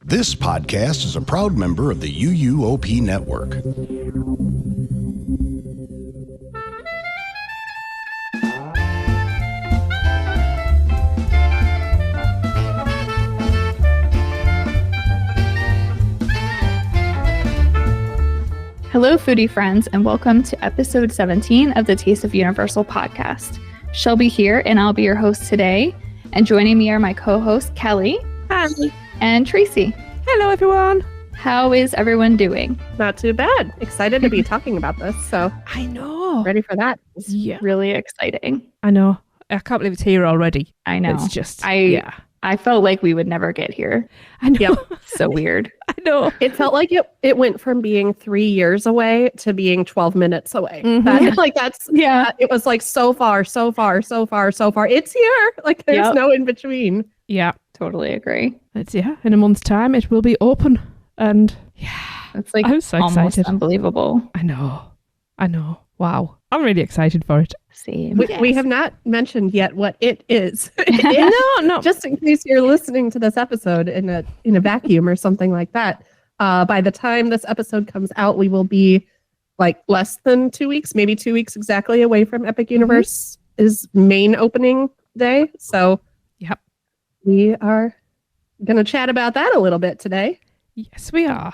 This podcast is a proud member of the UUOP network. Hello, foodie friends, and welcome to episode 17 of the Taste of Universal podcast. Shelby here, and I'll be your host today. And joining me are my co-hosts, Kelly. Hi. And Tracy. Hello, everyone. How is everyone doing? Not too bad. Excited to be talking about this. So I know. Ready for that. Yeah. Really exciting. I know. I can't believe it's here already. I know. It's just, I felt like we would never get here. I know. Yep. So weird. I know. It felt like it went from being 3 years away to being 12 minutes away. Yeah. It was like so far. It's here. Like there's no in between. Yeah. Totally agree. It's, in a month's time, it will be open. And It's like I'm so almost excited. unbelievable. I know. Wow. I'm really excited for it. Same. We have not mentioned yet what it is. No. Just in case you're listening to this episode in a vacuum or something like that. By the time this episode comes out, we will be like less than 2 weeks, maybe 2 weeks exactly away from Epic Universe's main opening day. So we are going to chat about that a little bit today. Yes, we are.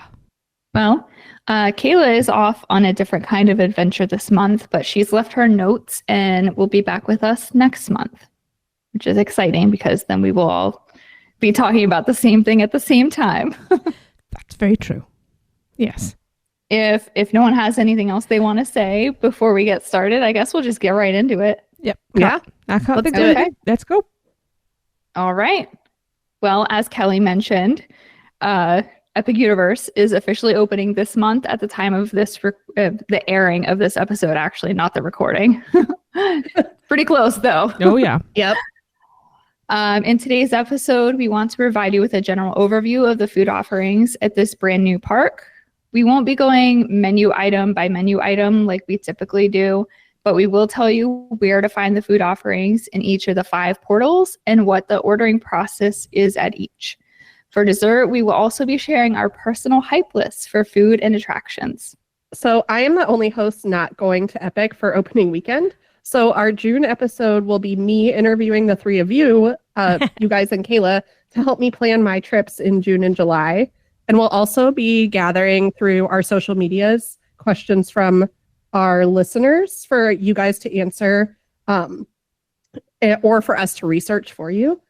Well, Kayla is off on a different kind of adventure this month, but she's left her notes and will be back with us next month, which is exciting because then we will all be talking about the same thing at the same time. That's very true. Yes. If no one has anything else they want to say before we get started, I guess we'll just get right into it. Yep. Yeah. I can't Let's think do of it. it. Let's go. All right. Well, as Kelly mentioned, Epic Universe is officially opening this month at the time of this the airing of this episode, actually, not the recording. Pretty close, though. Oh, yeah. Yep. In today's episode, we want to provide you with a general overview of the food offerings at this brand new park. We won't be going menu item by menu item like we typically do, but we will tell you where to find the food offerings in each of the 5 portals and what the ordering process is at each. For dessert, we will also be sharing our personal hype lists for food and attractions. So I am the only host not going to Epic for opening weekend. So our June episode will be me interviewing the 3 of you, you guys and Kayla, to help me plan my trips in June and July. And we'll also be gathering through our social medias questions from our listeners for you guys to answer or for us to research for you.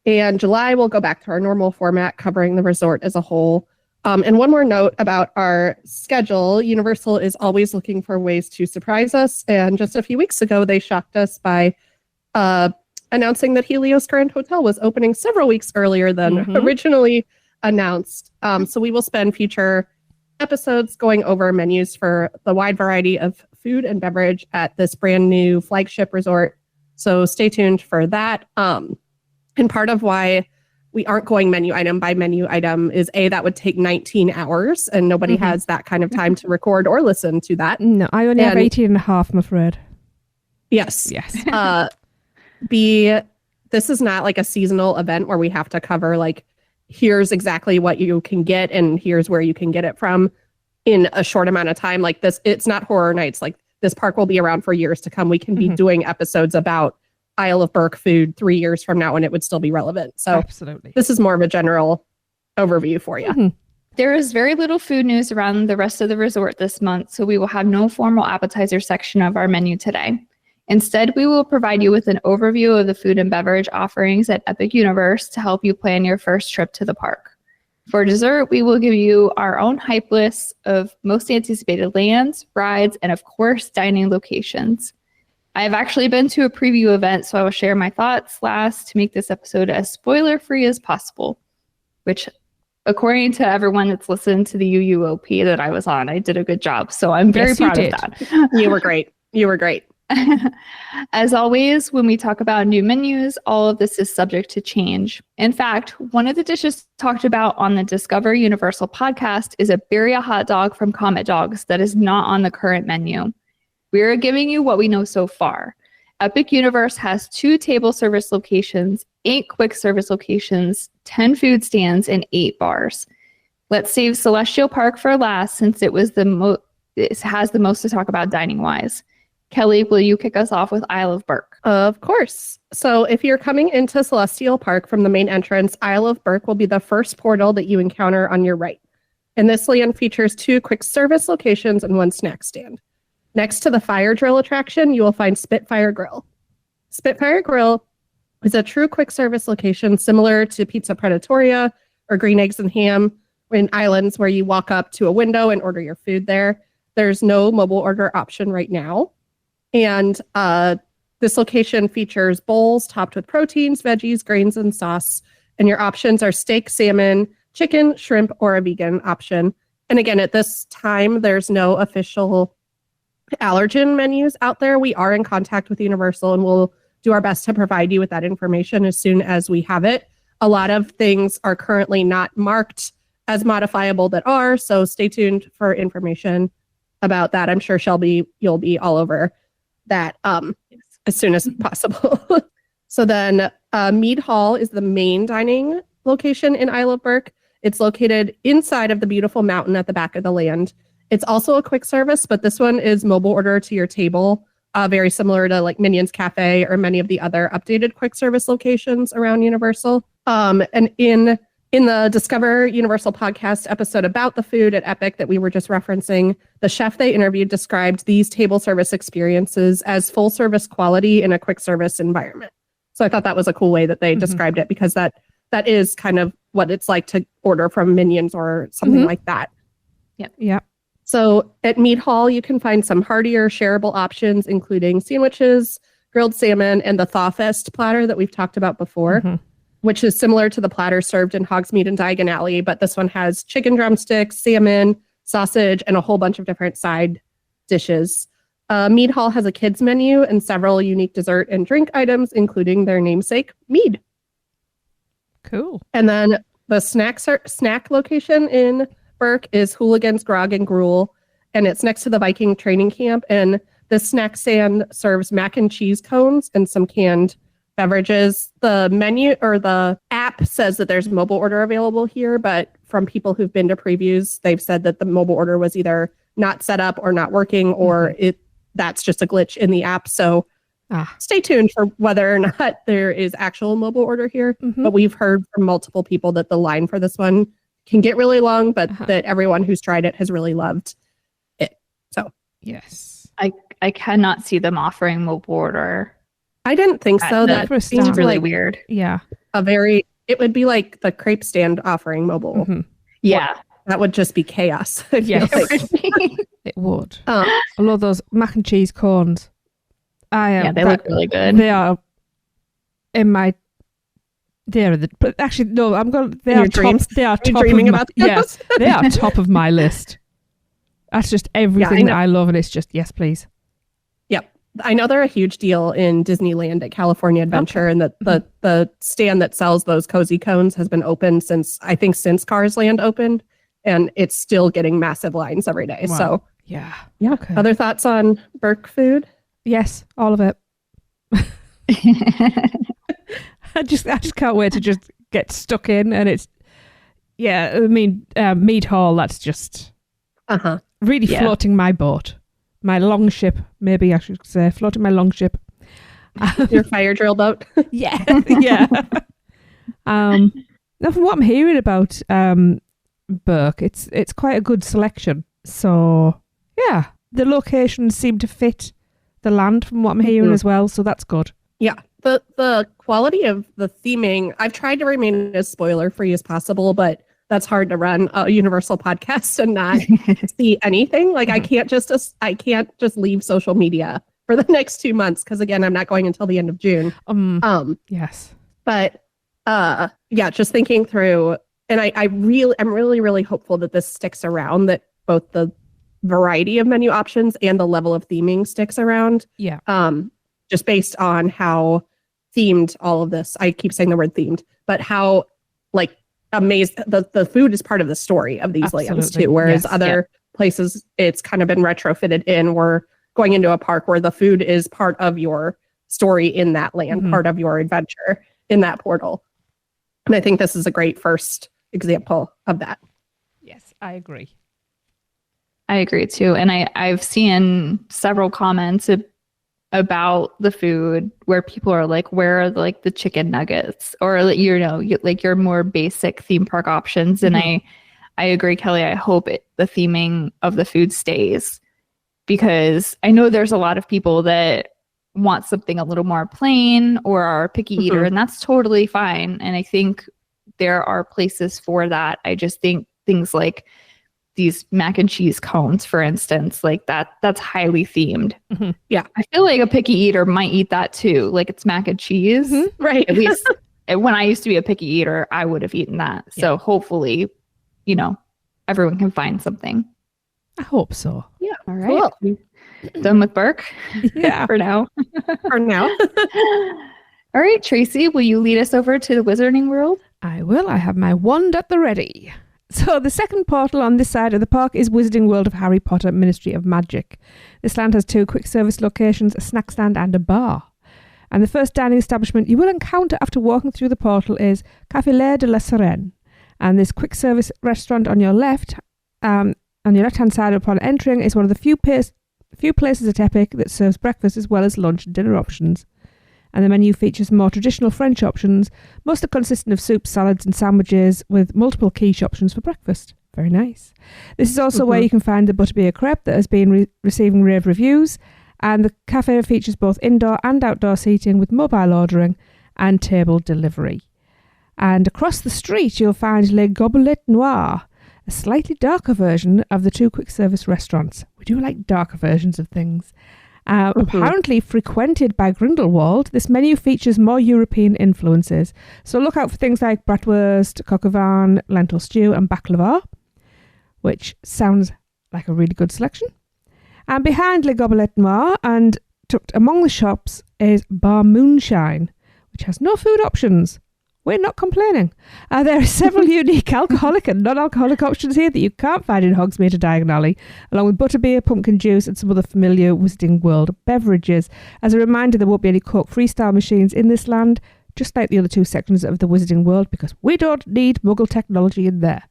And July, we'll go back to our normal format, covering the resort as a whole. And one more note about our schedule. Universal is always looking for ways to surprise us. And just a few weeks ago, they shocked us by announcing that Helios Grand Hotel was opening several weeks earlier than originally announced. So we will spend future episodes going over menus for the wide variety of food and beverage at this brand new flagship resort. So stay tuned for that. And part of why we aren't going menu item by menu item is that would take 19 hours and nobody has that kind of time to record or listen to that. No, I only have 18 and a half, I'm afraid. Yes. This is not like a seasonal event where we have to cover like, here's exactly what you can get and here's where you can get it from in a short amount of time. Like this, it's not Horror Nights. Like this park will be around for years to come. We can be doing episodes about Isle of Burke food 3 years from now and it would still be relevant. So absolutely, this is more of a general overview for you. There is very little food news around the rest of the resort this month, so we will have no formal appetizer section of our menu today. Instead, we will provide you with an overview of the food and beverage offerings at Epic Universe to help you plan your first trip to the park. For dessert, we will give you our own hype lists of most anticipated lands, rides, and of course, dining locations. I have actually been to a preview event, so I will share my thoughts last to make this episode as spoiler-free as possible, which, according to everyone that's listened to the UUOP that I was on, I did a good job. So I'm very proud of that. You were great. As always, when we talk about new menus, all of this is subject to change. In fact, one of the dishes talked about on the Discover Universal podcast is a birria hot dog from Comet Dogs that is not on the current menu. We're giving you what we know so far. Epic Universe has 2 table service locations, 8 quick service locations, 10 food stands, and 8 bars. Let's save Celestial Park for last since it has the most to talk about dining wise. Kelly, will you kick us off with Isle of Burke? Of course. So if you're coming into Celestial Park from the main entrance, Isle of Burke will be the first portal that you encounter on your right. And this land features 2 quick service locations and 1 snack stand. Next to the fire drill attraction, you will find Spitfire Grill. Spitfire Grill is a true quick service location similar to Pizza Predatoria or Green Eggs and Ham in islands where you walk up to a window and order your food there. There's no mobile order option right now. And this location features bowls topped with proteins, veggies, grains, and sauce. And your options are steak, salmon, chicken, shrimp, or a vegan option. And again, at this time, there's no official allergen menus out there. We are in contact with Universal and we'll do our best to provide you with that information as soon as we have it. A lot of things are currently not marked as modifiable that are, so stay tuned for information about that. I'm sure Shelby, you'll be all over that as soon as possible. So then Mead Hall is the main dining location in Isle of Burke. It's located inside of the beautiful mountain at the back of the land. It's also a quick service, but this one is mobile order to your table, very similar to like Minions Cafe or many of the other updated quick service locations around Universal. And in the Discover Universal podcast episode about the food at Epic that we were just referencing, the chef they interviewed described these table service experiences as full service quality in a quick service environment. So I thought that was a cool way that they described it, because that is kind of what it's like to order from Minions or something like that. Yeah. So at Mead Hall, you can find some heartier shareable options, including sandwiches, grilled salmon, and the Thawfest platter that we've talked about before, which is similar to the platter served in Hogsmeade and Diagon Alley, but this one has chicken drumsticks, salmon, sausage, and a whole bunch of different side dishes. Mead Hall has a kids menu and several unique dessert and drink items, including their namesake, mead. Cool. And then the snack location in Burke is Hooligans Grog and Gruel, and it's next to the Viking training camp. And this snack stand serves mac and cheese cones and some canned beverages. The menu or the app says that there's mobile order available here, but from people who've been to previews, they've said that the mobile order was either not set up or not working, or that's just a glitch in the app. So stay tuned for whether or not there is actual mobile order here. But we've heard from multiple people that the line for this one can get really long, but that everyone who's tried it has really loved it. So yes, I cannot see them offering mobile order. I didn't think so. That seems really like weird. Yeah, it would be like the crepe stand offering mobile. Yeah, that would just be chaos. Yes, it would. I love those mac and cheese cones. They look really good. They are in my. But actually, no. I'm going. They are top. They are top of my, yes, they are top of my list. That's just everything that I love, and it's just yes, please. Yep, I know they're a huge deal in Disneyland at California Adventure, and that the stand that sells those cozy cones has been open since Cars Land opened, and it's still getting massive lines every day. Wow. So yeah. Okay. Other thoughts on Burke food? Yes, all of it. I just can't wait to just get stuck in, and it's Mead Hall. That's just really floating my boat, my long ship. Maybe I should say floating my long ship. Your fire drill boat. Yeah. Now, from what I'm hearing about Burke, it's quite a good selection. So yeah, the locations seem to fit the land from what I'm hearing as well. So that's good. Yeah. The quality of the theming, I've tried to remain as spoiler free as possible, but that's hard to run a Universal podcast and not see anything. Like I can't just leave social media for the next 2 months, because again, I'm not going until the end of June. Yes. But just thinking through, and I'm really hopeful that this sticks around, that both the variety of menu options and the level of theming sticks around. Yeah. Just based on how themed all of this, I keep saying the word themed, but how like amazed the food is part of the story of these lands too. Whereas other places, it's kind of been retrofitted in. We're going into a park where the food is part of your story in that land, part of your adventure in that portal. And I think this is a great first example of that. Yes, I agree. I agree too. And I've seen several comments about the food where people are like, where are like the chicken nuggets or, you know, like your more basic theme park options. And I agree, Kelly. I hope the theming of the food stays, because I know there's a lot of people that want something a little more plain or are a picky eater, and that's totally fine. And I think there are places for that. I just think things like these mac and cheese cones, for instance, like that's highly themed. Yeah. I feel like a picky eater might eat that too. Like it's mac and cheese. Right. At least when I used to be a picky eater, I would have eaten that. So hopefully, you know, everyone can find something. I hope so. Yeah. All right. Cool. Done with Burke? Yeah. For now. For now. All right, Tracy, will you lead us over to the Wizarding World? I will. I have my wand at the ready. So the second portal on this side of the park is Wizarding World of Harry Potter Ministry of Magic. This land has 2 quick service locations, a snack stand and a bar. And the first dining establishment you will encounter after walking through the portal is Café L'air de la Sirène. And this quick service restaurant on your left-hand side upon entering is one of the few places at Epic that serves breakfast as well as lunch and dinner options. And the menu features more traditional French options, mostly consisting of soups, salads and sandwiches with multiple quiche options for breakfast. Very nice. This is also where you can find the butterbeer crepe that has been receiving rave reviews, and the cafe features both indoor and outdoor seating with mobile ordering and table delivery. And across the street you'll find Le Gobelet Noir, a slightly darker version of the 2 quick service restaurants. We do like darker versions of things. Apparently frequented by Grindelwald, this menu features more European influences. So look out for things like bratwurst, coq au vin, lentil stew and baklava, which sounds like a really good selection. And behind Le Gobelet Noir and tucked among the shops is Bar Moonshine, which has no food options. We're not complaining. There are several unique alcoholic and non-alcoholic options here that you can't find in Hogsmeade or Diagon Alley, along with butterbeer, pumpkin juice and some other familiar Wizarding World beverages. As a reminder, there won't be any Coke freestyle machines in this land, just like the other 2 sections of the Wizarding World, because we don't need Muggle technology in there.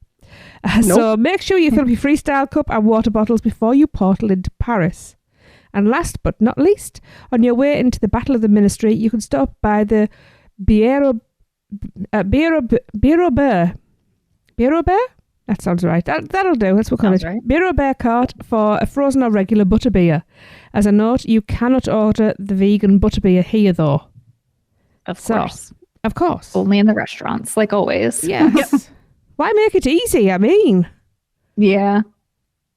So make sure you fill your freestyle cup and water bottles before you portal into Paris. And last but not least, on your way into the Battle of the Ministry, you can stop by the Biero Bear? That sounds right. That'll do. That's what we call it. Right. Bureau Bear cart for a frozen or regular butterbeer. As a note, you cannot order the vegan butterbeer here, though. Of course. Of course. Only in the restaurants, like always. Yes. Why make it easy? I mean. Yeah.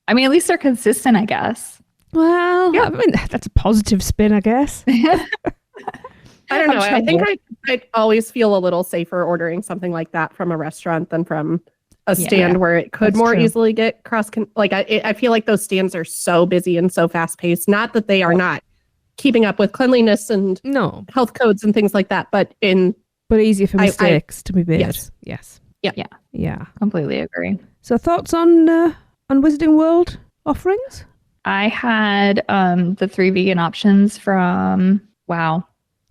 I mean, at least they're consistent, I guess. Well, I mean, that's a positive spin, I guess. I don't know. I think I'd always feel a little safer ordering something like that from a restaurant than from a stand where it could more easily get I feel like those stands are so busy and so fast paced. Not that they are not keeping up with cleanliness and health codes and things like that, but easier for mistakes to be made. Yes. Yeah. Completely agree. So thoughts on Wizarding World offerings? I had the 3 vegan options from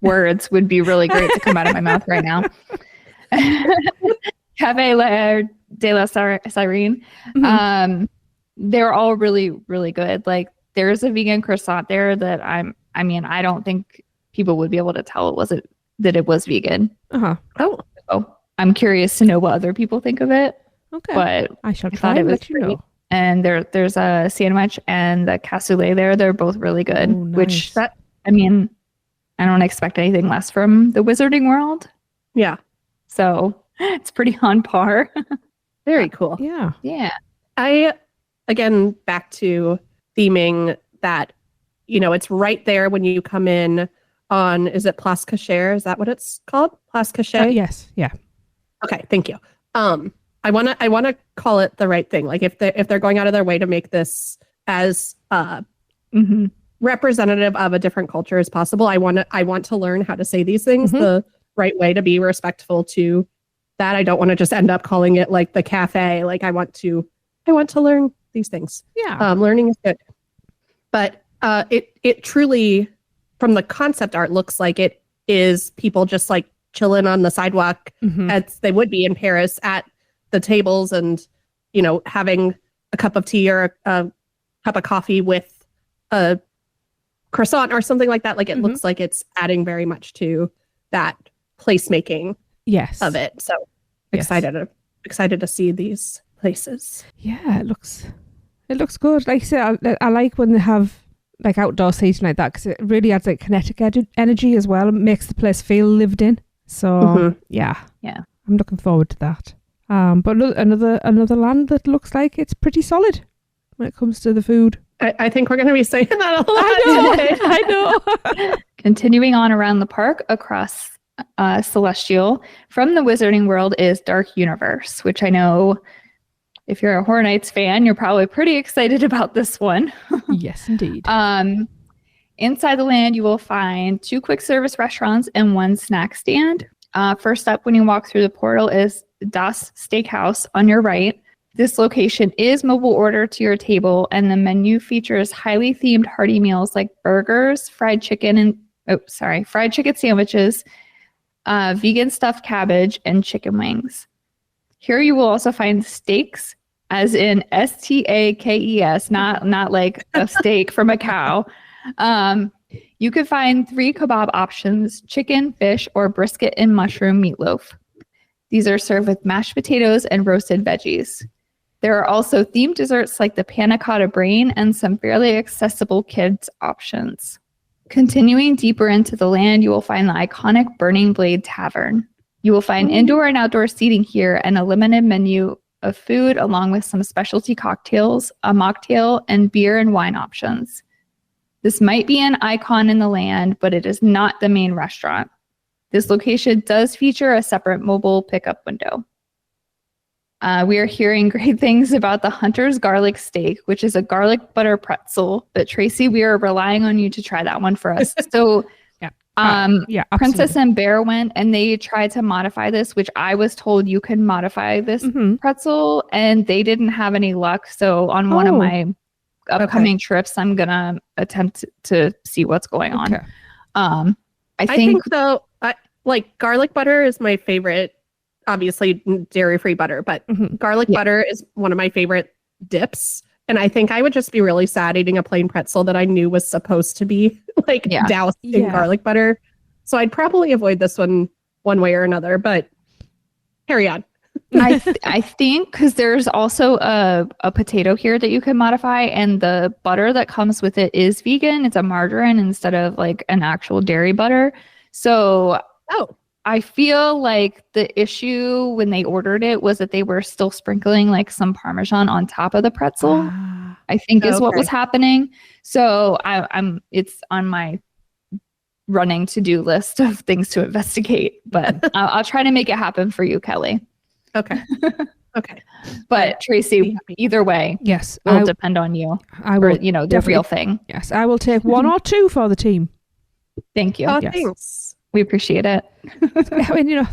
words would be really great to come out of my mouth right now. Café L'air de la Sirène. They're all really, really good. Like there's a vegan croissant there that I don't think people would be able to tell that it was vegan. So I'm curious to know what other people think of it. Okay. But I shall try and let you know. And there's a sandwich and the cassoulet there. They're both really good. Oh, nice. I don't expect anything less from the Wizarding World. Yeah. So it's pretty on par. Very cool. Yeah. Yeah. Again, back to theming that, it's right there when you come in on, is it Place Cachère? Is that what it's called? Place Cachère? Yes. Yeah. Okay. Thank you. I want to call it the right thing. Like if they're going out of their way to make this as, representative of a different culture as possible. I want to learn how to say these things the right way to be respectful to that. I don't want to just end up calling it like the cafe. Like I want to learn these things. Yeah. Learning is good. But it truly from the concept art looks like it is people just like chilling on the sidewalk as they would be in Paris at the tables and, you know, having a cup of tea or a cup of coffee with a croissant or something like that. Like it looks like it's adding very much to that placemaking of it. So excited to see these places. Yeah, it looks good. Like I said, I like when they have like outdoor seating like that because it really adds like kinetic energy as well. It makes the place feel lived in. So yeah, I'm looking forward to that. But another land that looks like it's pretty solid when it comes to the food. I think we're going to be saying that a lot. I know. Continuing on around the park across Celestial from the Wizarding World is Dark Universe, which I know if you're a Horror Nights fan, you're probably pretty excited about this one. Yes, indeed. Inside the land, you will find 2 quick service restaurants and 1 snack stand. First up, when you walk through the portal, is Das Steakhouse on your right. This location is mobile order to your table, and the menu features highly themed hearty meals like burgers, fried chicken sandwiches, vegan stuffed cabbage, and chicken wings. Here you will also find steaks, as in STAKES, not like a steak from a cow. You could find 3 kebab options: chicken, fish, or brisket and mushroom meatloaf. These are served with mashed potatoes and roasted veggies. There are also themed desserts like the panna cotta brain and some fairly accessible kids options. Continuing deeper into the land, you will find the iconic Burning Blade Tavern. You will find indoor and outdoor seating here and a limited menu of food along with some specialty cocktails, a mocktail, and beer and wine options. This might be an icon in the land, but it is not the main restaurant. This location does feature a separate mobile pickup window. We are hearing great things about the Hunter's Garlic Steak, which is a garlic butter pretzel. But Tracy, we are relying on you to try that one for us. So Princess and Bear went and they tried to modify this, which I was told you can modify this pretzel, and they didn't have any luck. So on one of my upcoming trips, I'm going to attempt to see what's going on. I think though, like garlic butter is my favorite. Obviously dairy-free butter, but garlic butter is one of my favorite dips. And I think I would just be really sad eating a plain pretzel that I knew was supposed to be like doused in garlic butter. So I'd probably avoid this one way or another, but carry on. I think because there's also a potato here that you can modify, and the butter that comes with it is vegan. It's a margarine instead of like an actual dairy butter. So I feel like the issue when they ordered it was that they were still sprinkling like some Parmesan on top of the pretzel, I think is what was happening. So it's on my running to-do list of things to investigate, but I'll try to make it happen for you, Kelly. Okay. But Tracy, either way, yes, will depend on you. I will, the real thing. Yes, I will take 1 or 2 for the team. Thank you. Oh, yes. thanks. We appreciate it. I mean,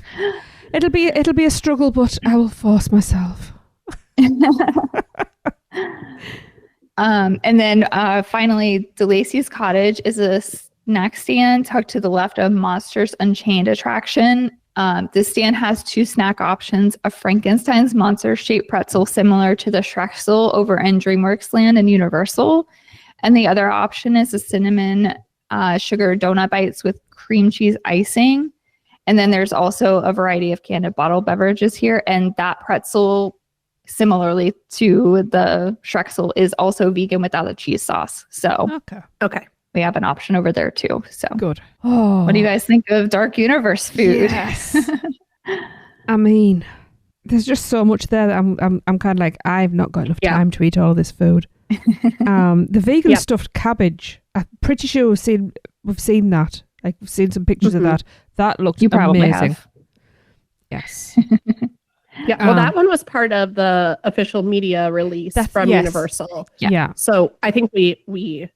it'll be a struggle, but I will force myself. And then finally, DeLacy's Cottage is a snack stand tucked to the left of Monsters Unchained attraction. This stand has 2 snack options: a Frankenstein's monster-shaped pretzel similar to the Shrexel over in DreamWorks Land and Universal, and the other option is a cinnamon sugar donut bites with cream cheese icing. And then there's also a variety of canned bottled beverages here, and that pretzel, similarly to the Shrexel, is also vegan without a cheese sauce. So okay, we have an option over there too. So good. What do you guys think of Dark Universe food? Yes. I mean, there's just so much there that I'm kind of like, I've not got enough time to eat all this food. The vegan stuffed cabbage, I'm pretty sure we've seen that. Like, we've seen some pictures of that. That looked amazing. Have. Yes. Well, that one was part of the official media release from Universal. Yeah. So I think we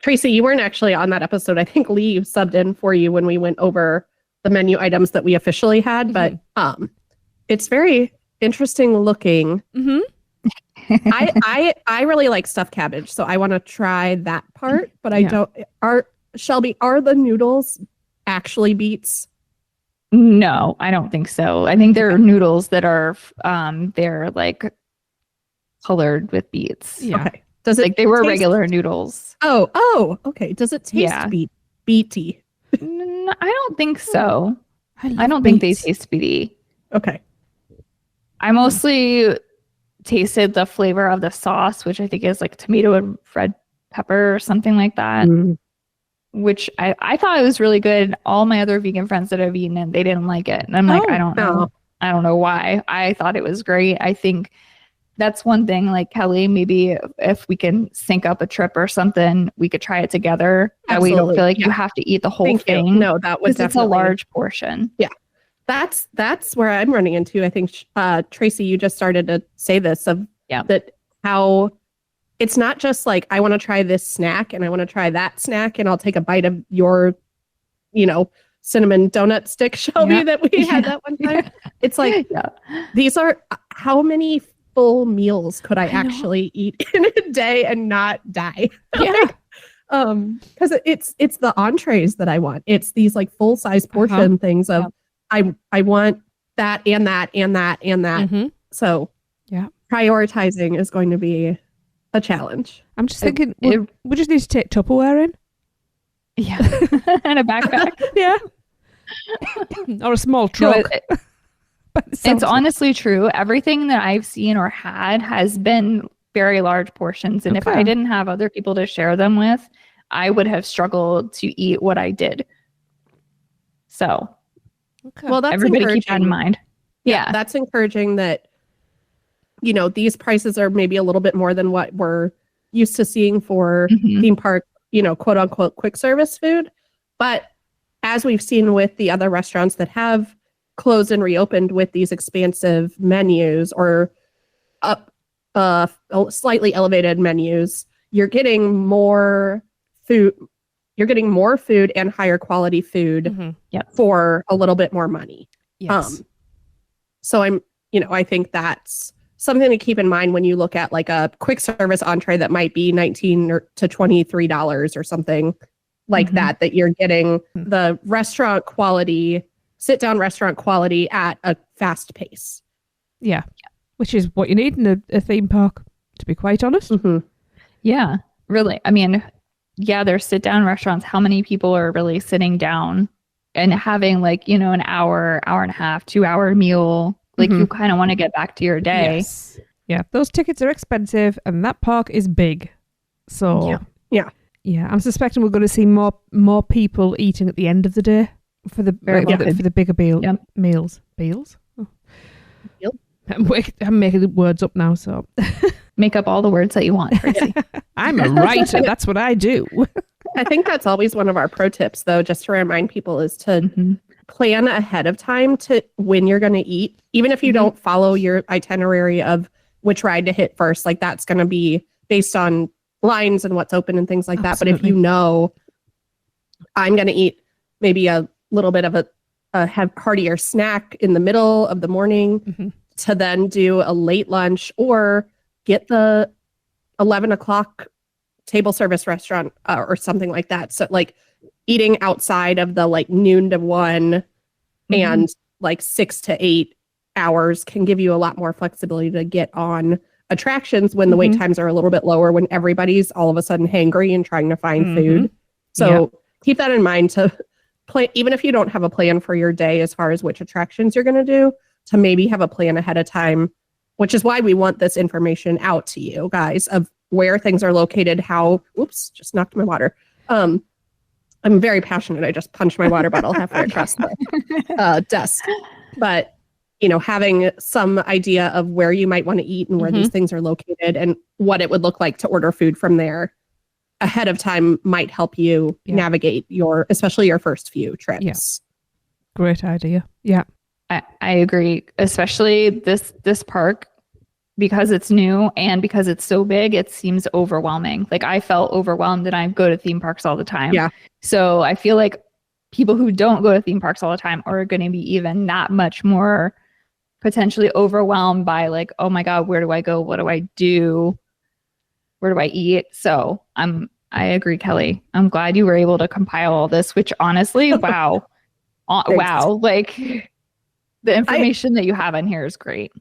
Tracy, you weren't actually on that episode. I think Lee subbed in for you when we went over the menu items that we officially had, but it's very interesting looking. I really like stuffed cabbage, so I want to try that part, but I don't. Shelby, are the noodles actually beets? No, I don't think so. I think there are noodles that are they're like colored with beets. Yeah. Okay. Does it Like they were taste- regular noodles. Oh, okay. Does it taste Yeah. beety? I don't think so. I don't beets. think they taste beety. Okay. I mostly tasted the flavor of the sauce, which I think is like tomato and red pepper or something like that, which I thought it was really good. All my other vegan friends that have eaten it, they didn't like it. And I'm like, I don't know. I don't know why. I thought it was great. I think that's one thing, like Kelly, maybe if we can sync up a trip or something, we could try it together. That way you don't feel like you have to eat the whole thing. No, that was definitely it's a large portion. Yeah. That's where I'm running into. I think Tracy, you just started to say this of that how it's not just like I want to try this snack and I want to try that snack and I'll take a bite of your, cinnamon donut stick, Shelby, that we had that one time. It's like these are how many full meals could I actually eat in a day and not die? Yeah. Because it's the entrees that I want. It's these like full size portion things of I want that and that and that and that. Mm-hmm. So prioritizing is going to be a challenge. I'm just thinking we just need to take Tupperware in. Yeah. And a backpack. Yeah. Or a small truck. No, it's honestly true. Everything that I've seen or had has been very large portions. And if I didn't have other people to share them with, I would have struggled to eat what I did. So, well, that's everybody keep that in mind. Yeah. That's encouraging that, these prices are maybe a little bit more than what we're used to seeing for theme park, quote unquote, quick service food. But as we've seen with the other restaurants that have closed and reopened with these expansive menus or slightly elevated menus, you're getting more food. You're getting more food and higher quality food for a little bit more money. Yes. So I think that's something to keep in mind when you look at like a quick service entree that might be $19 to $23 or something like that you're getting the restaurant quality, sit down restaurant quality at a fast pace. Yeah. Which is what you need in a theme park, to be quite honest. Yeah, really. I mean, there's sit down restaurants. How many people are really sitting down and having like, an hour, hour and a half, 2-hour meal? Like you kind of want to get back to your day. Yes. Yeah, those tickets are expensive and that park is big. So yeah, I'm suspecting we're going to see more people eating at the end of the day for the bigger meals. Meals? Oh. Yep. I'm making words up now, so make up all the words that you want, Tracy. I'm a writer. That's what I do. I think that's always one of our pro tips, though, just to remind people, is to plan ahead of time to when you're going to eat, even if you don't follow your itinerary of which ride to hit first. Like that's going to be based on lines and what's open and things like that. But if you know, I'm going to eat maybe a little bit of a heartier snack in the middle of the morning to then do a late lunch or get the 11 o'clock table service restaurant or something like that. So like eating outside of the like noon to 1 and like 6 to 8 hours can give you a lot more flexibility to get on attractions when the wait times are a little bit lower, when everybody's all of a sudden hangry and trying to find food. So keep that in mind to plan, even if you don't have a plan for your day as far as which attractions you're going to do, to maybe have a plan ahead of time, which is why we want this information out to you guys of where things are located, how, just knocked my water. I'm very passionate. I just punched my water bottle halfway across the desk. But, having some idea of where you might want to eat and where these things are located and what it would look like to order food from there ahead of time might help you navigate especially your first few trips. Yeah. Great idea. Yeah. I agree, especially this park, because it's new and because it's so big, it seems overwhelming. Like I felt overwhelmed and I go to theme parks all the time. Yeah. So I feel like people who don't go to theme parks all the time are going to be even that much more potentially overwhelmed by like, oh my God, where do I go? What do I do? Where do I eat? So I'm I agree, Kelly. I'm glad you were able to compile all this, which honestly, wow. Wow. Like the information that you have in here is great.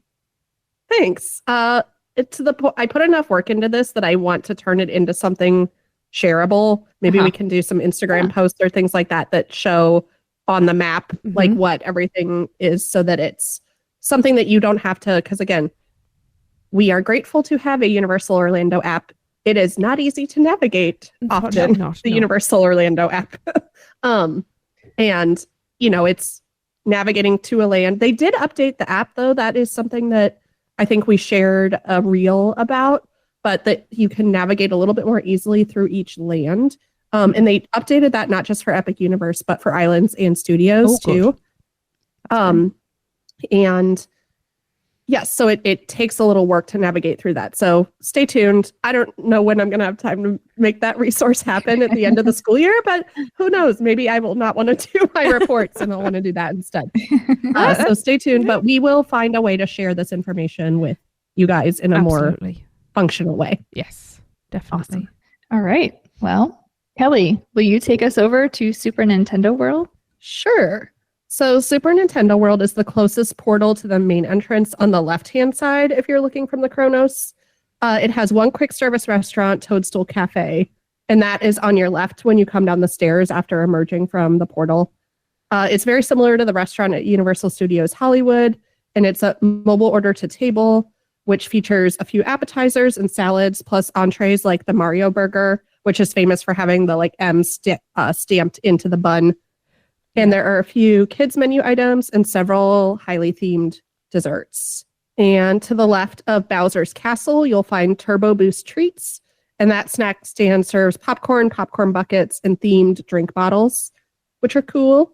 Thanks. It's to the point I put enough work into this that I want to turn it into something shareable. Maybe we can do some Instagram posts or things like that show on the map like what everything is, so that it's something that you don't have to, because again, we are grateful to have a Universal Orlando app. It is not easy to navigate often, the Universal Orlando app. And, it's navigating to a land. They did update the app, though. That is something that I think we shared a reel about, but that you can navigate a little bit more easily through each land. And they updated that not just for Epic Universe, but for Islands and Studios too. And yes, so it takes a little work to navigate through that. So stay tuned. I don't know when I'm going to have time to make that resource happen at the end of the school year, but who knows? Maybe I will not want to do my reports and I'll want to do that instead. So stay tuned, but we will find a way to share this information with you guys in a more functional way. Yes, definitely. Awesome. All right. Well, Kelly, will you take us over to Super Nintendo World? Sure. So Super Nintendo World is the closest portal to the main entrance on the left-hand side if you're looking from the Kronos. It has one quick service restaurant, Toadstool Cafe, and that is on your left when you come down the stairs after emerging from the portal. It's very similar to the restaurant at Universal Studios Hollywood, and it's a mobile order to table, which features a few appetizers and salads, plus entrees like the Mario Burger, which is famous for having the M stamped into the bun. And there are a few kids menu items and several highly themed desserts. And to the left of Bowser's Castle, you'll find Turbo Boost Treats. And that snack stand serves popcorn buckets, and themed drink bottles, which are cool.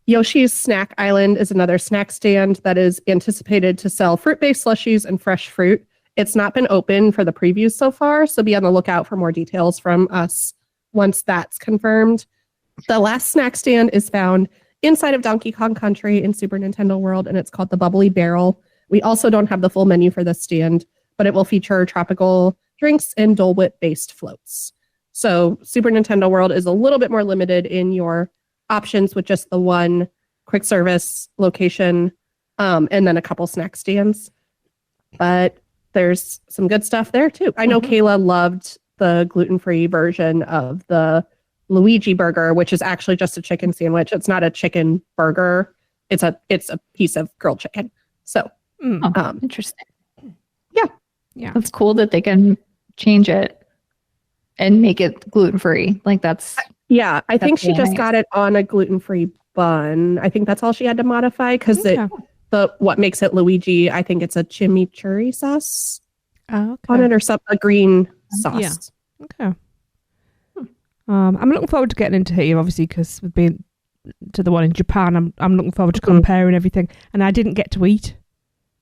Yoshi's Snack Island is another snack stand that is anticipated to sell fruit-based slushies and fresh fruit. It's not been open for the previews so far, so be on the lookout for more details from us once that's confirmed. The last snack stand is found inside of Donkey Kong Country in Super Nintendo World, and it's called the Bubbly Barrel. We also don't have the full menu for this stand, but it will feature tropical drinks and Dole Whip-based floats. So Super Nintendo World is a little bit more limited in your options with just the one quick service location and then a couple snack stands. But there's some good stuff there, too. I know Kayla loved the gluten-free version of the Luigi burger, which is actually just a chicken sandwich. It's not a chicken burger. It's a piece of grilled chicken. So interesting. Yeah. That's cool that they can change it and make it gluten-free. I think she just got it on a gluten-free bun. I think that's all she had to modify because what makes it Luigi, I think it's a chimichurri sauce on it or a green sauce. Yeah. Okay. I'm looking forward to getting into here, obviously, because we've been to the one in Japan. I'm looking forward to comparing everything. And I didn't get to eat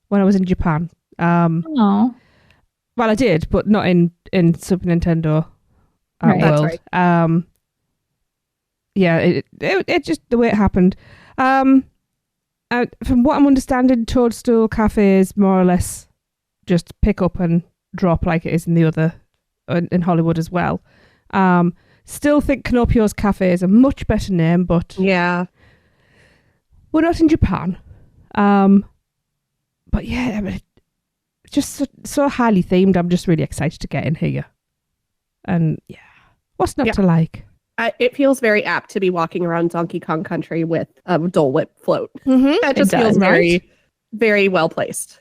when I was in Japan. Well, I did, but not in Super Nintendo World. Right. It just the way it happened. From what I'm understanding, Toadstool Cafe is more or less just pick up and drop like it is in the other in Hollywood as well. Still think Canopio's Cafe is a much better name, but yeah, we're not in Japan. But yeah, just so highly themed. I'm just really excited to get in here. And yeah, what's not to like? It feels very apt to be walking around Donkey Kong Country with a Dole Whip float. That just feels very, very well placed.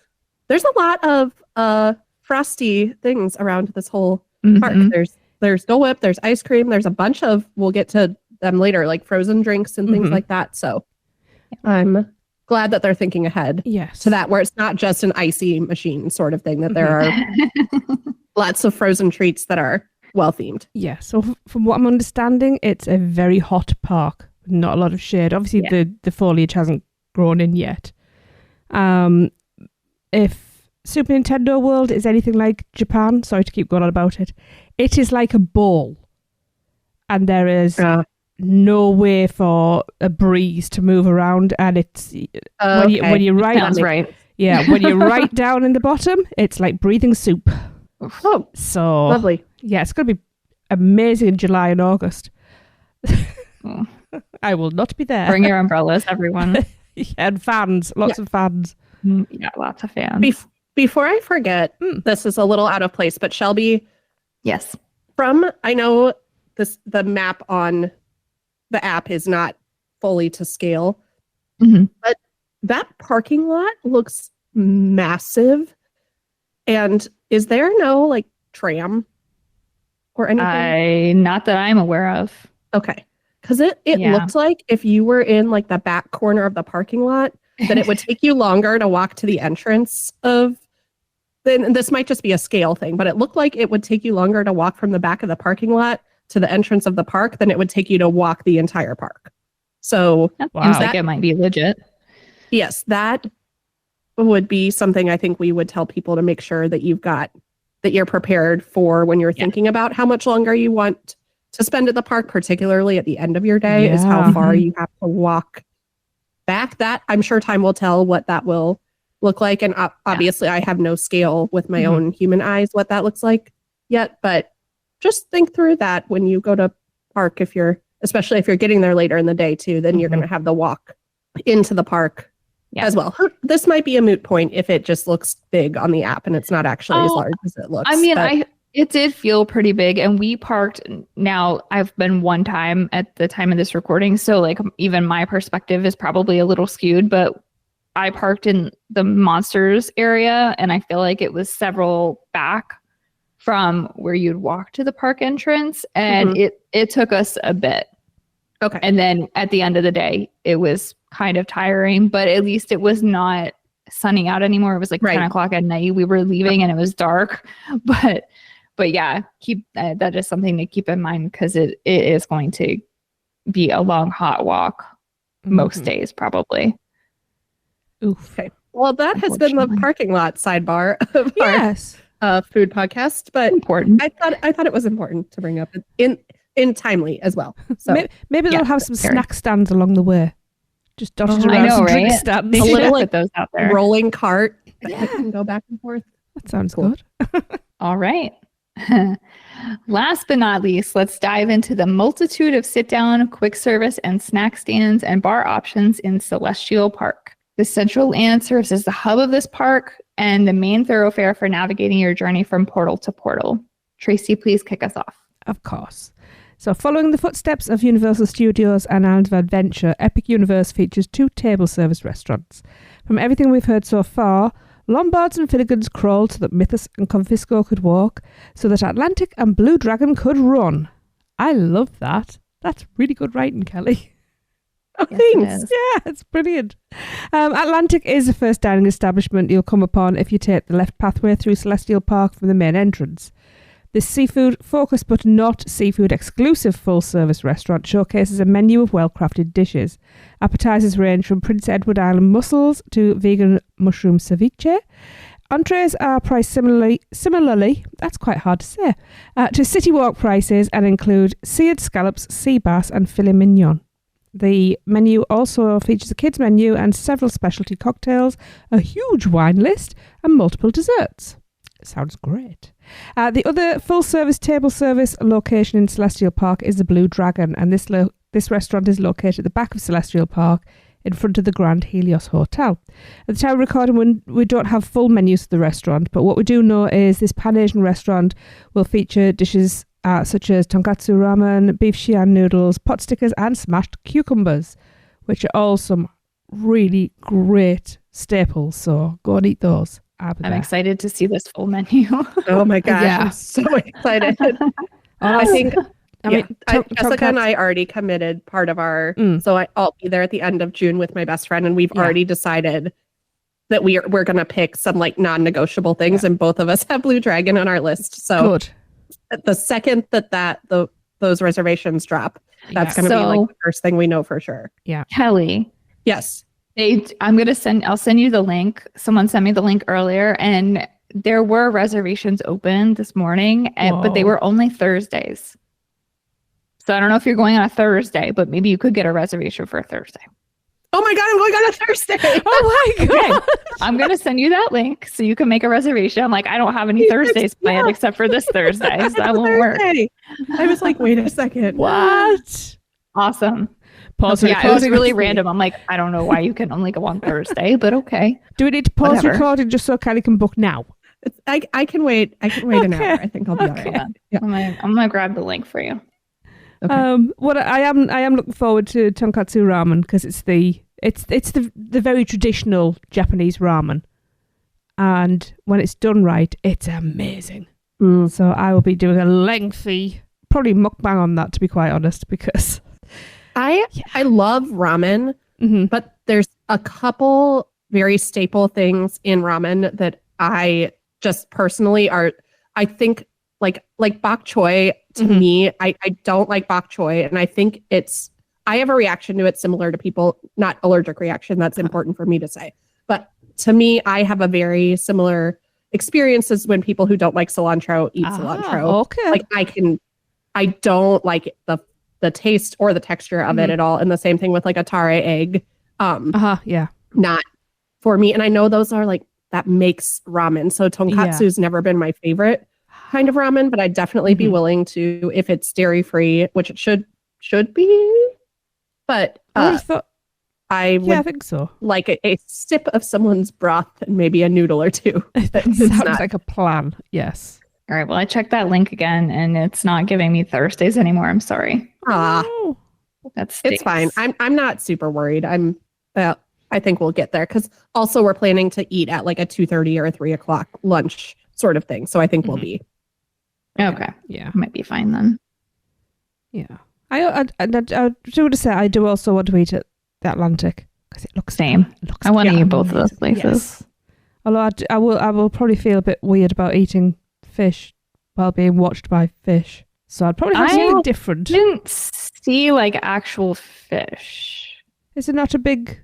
There's a lot of frosty things around this whole park. There's Dole Whip, there's ice cream, there's a bunch of, we'll get to them later, like frozen drinks and things like that. So I'm glad that they're thinking ahead to that, where it's not just an icy machine sort of thing, that there are lots of frozen treats that are well themed. Yeah, so from what I'm understanding, it's a very hot park, not a lot of shade. Obviously, the foliage hasn't grown in yet. If Super Nintendo World is anything like Japan, sorry to keep going on about it, it is like a ball, and there is no way for a breeze to move around, and it's when you right, when you're right down in the bottom, it's like breathing soup. Oh, so lovely. Yeah, it's going to be amazing in July and August. Oh. I will not be there. Bring your umbrellas, everyone. And fans, lots of fans. Yeah, lots of fans. Before I forget, this is a little out of place, but Shelby, Yes. I know the map on the app is not fully to scale, but that parking lot looks massive. And is there no like tram or anything? Not that I'm aware of. Okay. Because it looks like if you were in like the back corner of the parking lot, that it would take you longer to walk to the entrance of. Then this might just be a scale thing, but it looked like it would take you longer to walk from the back of the parking lot to the entrance of the park than it would take you to walk the entire park. So that seems like it might be legit. Yes, that would be something I think we would tell people to make sure that you're prepared for when you're thinking about how much longer you want to spend at the park, particularly at the end of your day, is how far you have to walk back. That I'm sure time will tell what that will look like. And obviously I have no scale with my own human eyes what that looks like yet, but just think through that when you go to park, especially if you're getting there later in the day too, then you're going to have the walk into the park as well. This might be a moot point if it just looks big on the app and it's not actually as large as it looks. I mean, it did feel pretty big, and we parked. Now I've been one time at the time of this recording, so like even my perspective is probably a little skewed, but I parked in the Monsters area, and I feel like it was several back from where you'd walk to the park entrance, and it took us a bit. Okay. And then at the end of the day, it was kind of tiring, but at least it was not sunning out anymore. It was like 10 o'clock at night. We were leaving and it was dark, but yeah, keep that is something to keep in mind, because it is going to be a long, hot walk most days, probably. Oof. Okay. Well, that has been the parking lot sidebar of our food podcast, but important. I thought it was important to bring up in timely as well. So maybe they'll have some snack stands along the way. Just dotted around some drink stands. They a little put those out there. Rolling cart that can go back and forth. That sounds good. All right. Last but not least, let's dive into the multitude of sit-down, quick service, and snack stands and bar options in Celestial Park. The central land serves as the hub of this park and the main thoroughfare for navigating your journey from portal to portal. Tracy, please kick us off. Of course. So following the footsteps of Universal Studios and Island of Adventure, Epic Universe features 2 table service restaurants. From everything we've heard so far, Lombards and Finnegans crawled so that Mythos and Confisco could walk, so that Atlantic and Blue Dragon could run. I love that. That's really good writing, Kelly. Oh, thanks. Yeah, it's brilliant. Atlantic is the first dining establishment you'll come upon if you take the left pathway through Celestial Park from the main entrance. This seafood-focused but not seafood-exclusive full-service restaurant showcases a menu of well-crafted dishes. Appetizers range from Prince Edward Island mussels to vegan mushroom ceviche. Entrees are priced similarly, that's quite hard to say, to City Walk prices and include seared scallops, sea bass and filet mignon. The menu also features a kids menu and several specialty cocktails, a huge wine list and multiple desserts. Sounds great. The other full-service table service location in Celestial Park is the Blue Dragon, and this restaurant is located at the back of Celestial Park in front of the Grand Helios Hotel. At the time of recording, we don't have full menus for the restaurant, but what we do know is this Pan-Asian restaurant will feature dishes such as tonkatsu ramen, beef xian noodles, pot stickers and smashed cucumbers, which are all some really great staples, so go and eat those. I'm excited to see this full menu. Oh my gosh, I'm so excited. I think Jessica and I already committed part of our, so I'll be there at the end of June with my best friend, and we've already decided that we're going to pick some like non-negotiable things, and both of us have Blue Dragon on our list. So good. The second those reservations drop, that's going to be like the first thing we know for sure. Yeah. Kelly. Yes. I'll send you the link. Someone sent me the link earlier, and there were reservations open this morning, but they were only Thursdays. So I don't know if you're going on a Thursday, but maybe you could get a reservation for a Thursday. Oh my God, I'm going on a Thursday. Oh my God. Okay. I'm going to send you that link so you can make a reservation. I'm like, I don't have any Thursdays planned except for this Thursday. So that won't work. I was like, wait a second. What? Awesome. Pause Yeah, it was recording. really random. I'm like, I don't know why you can only go on Thursday, but okay. Do we need to pause Whatever. recording just so Kelly can book now? I can wait. I can wait an hour. I think I'll be all right. Yeah. I'm gonna grab the link for you. Okay. What I am looking forward to tonkatsu ramen because it's the very traditional Japanese ramen, and when it's done right, it's amazing. So I will be doing a lengthy, probably mukbang on that, to be quite honest, because I love ramen, but there's a couple very staple things in ramen that I just personally I think like bok choy to me, I don't like bok choy, and I think I have a reaction to it similar to people, not allergic reaction. That's important for me to say. But to me, I have a very similar experiences when people who don't like cilantro eat cilantro. Okay. Like I don't like the taste or the texture of it at all. And the same thing with like a tare egg. Yeah. Not for me. And I know those are like, that makes ramen. So tonkatsu's never been my favorite kind of ramen, but I'd definitely be willing to, if it's dairy free, which it should be. But I think so. Like a sip of someone's broth and maybe a noodle or two. That sounds like a plan. Yes. All right. Well, I checked that link again, and it's not giving me Thursdays anymore. I'm sorry. It's fine. I'm not super worried. I think we'll get there because also we're planning to eat at like a 2:30 or a 3 o'clock lunch sort of thing. So I think we'll be okay. Yeah, might be fine then. Yeah, I do want to say I do also want to eat at the Atlantic because it looks same. I want to eat both of those places. Yes. Although I will probably feel a bit weird about eating fish while being watched by fish. So I'd probably have something different. I didn't see like actual fish. Is there not a big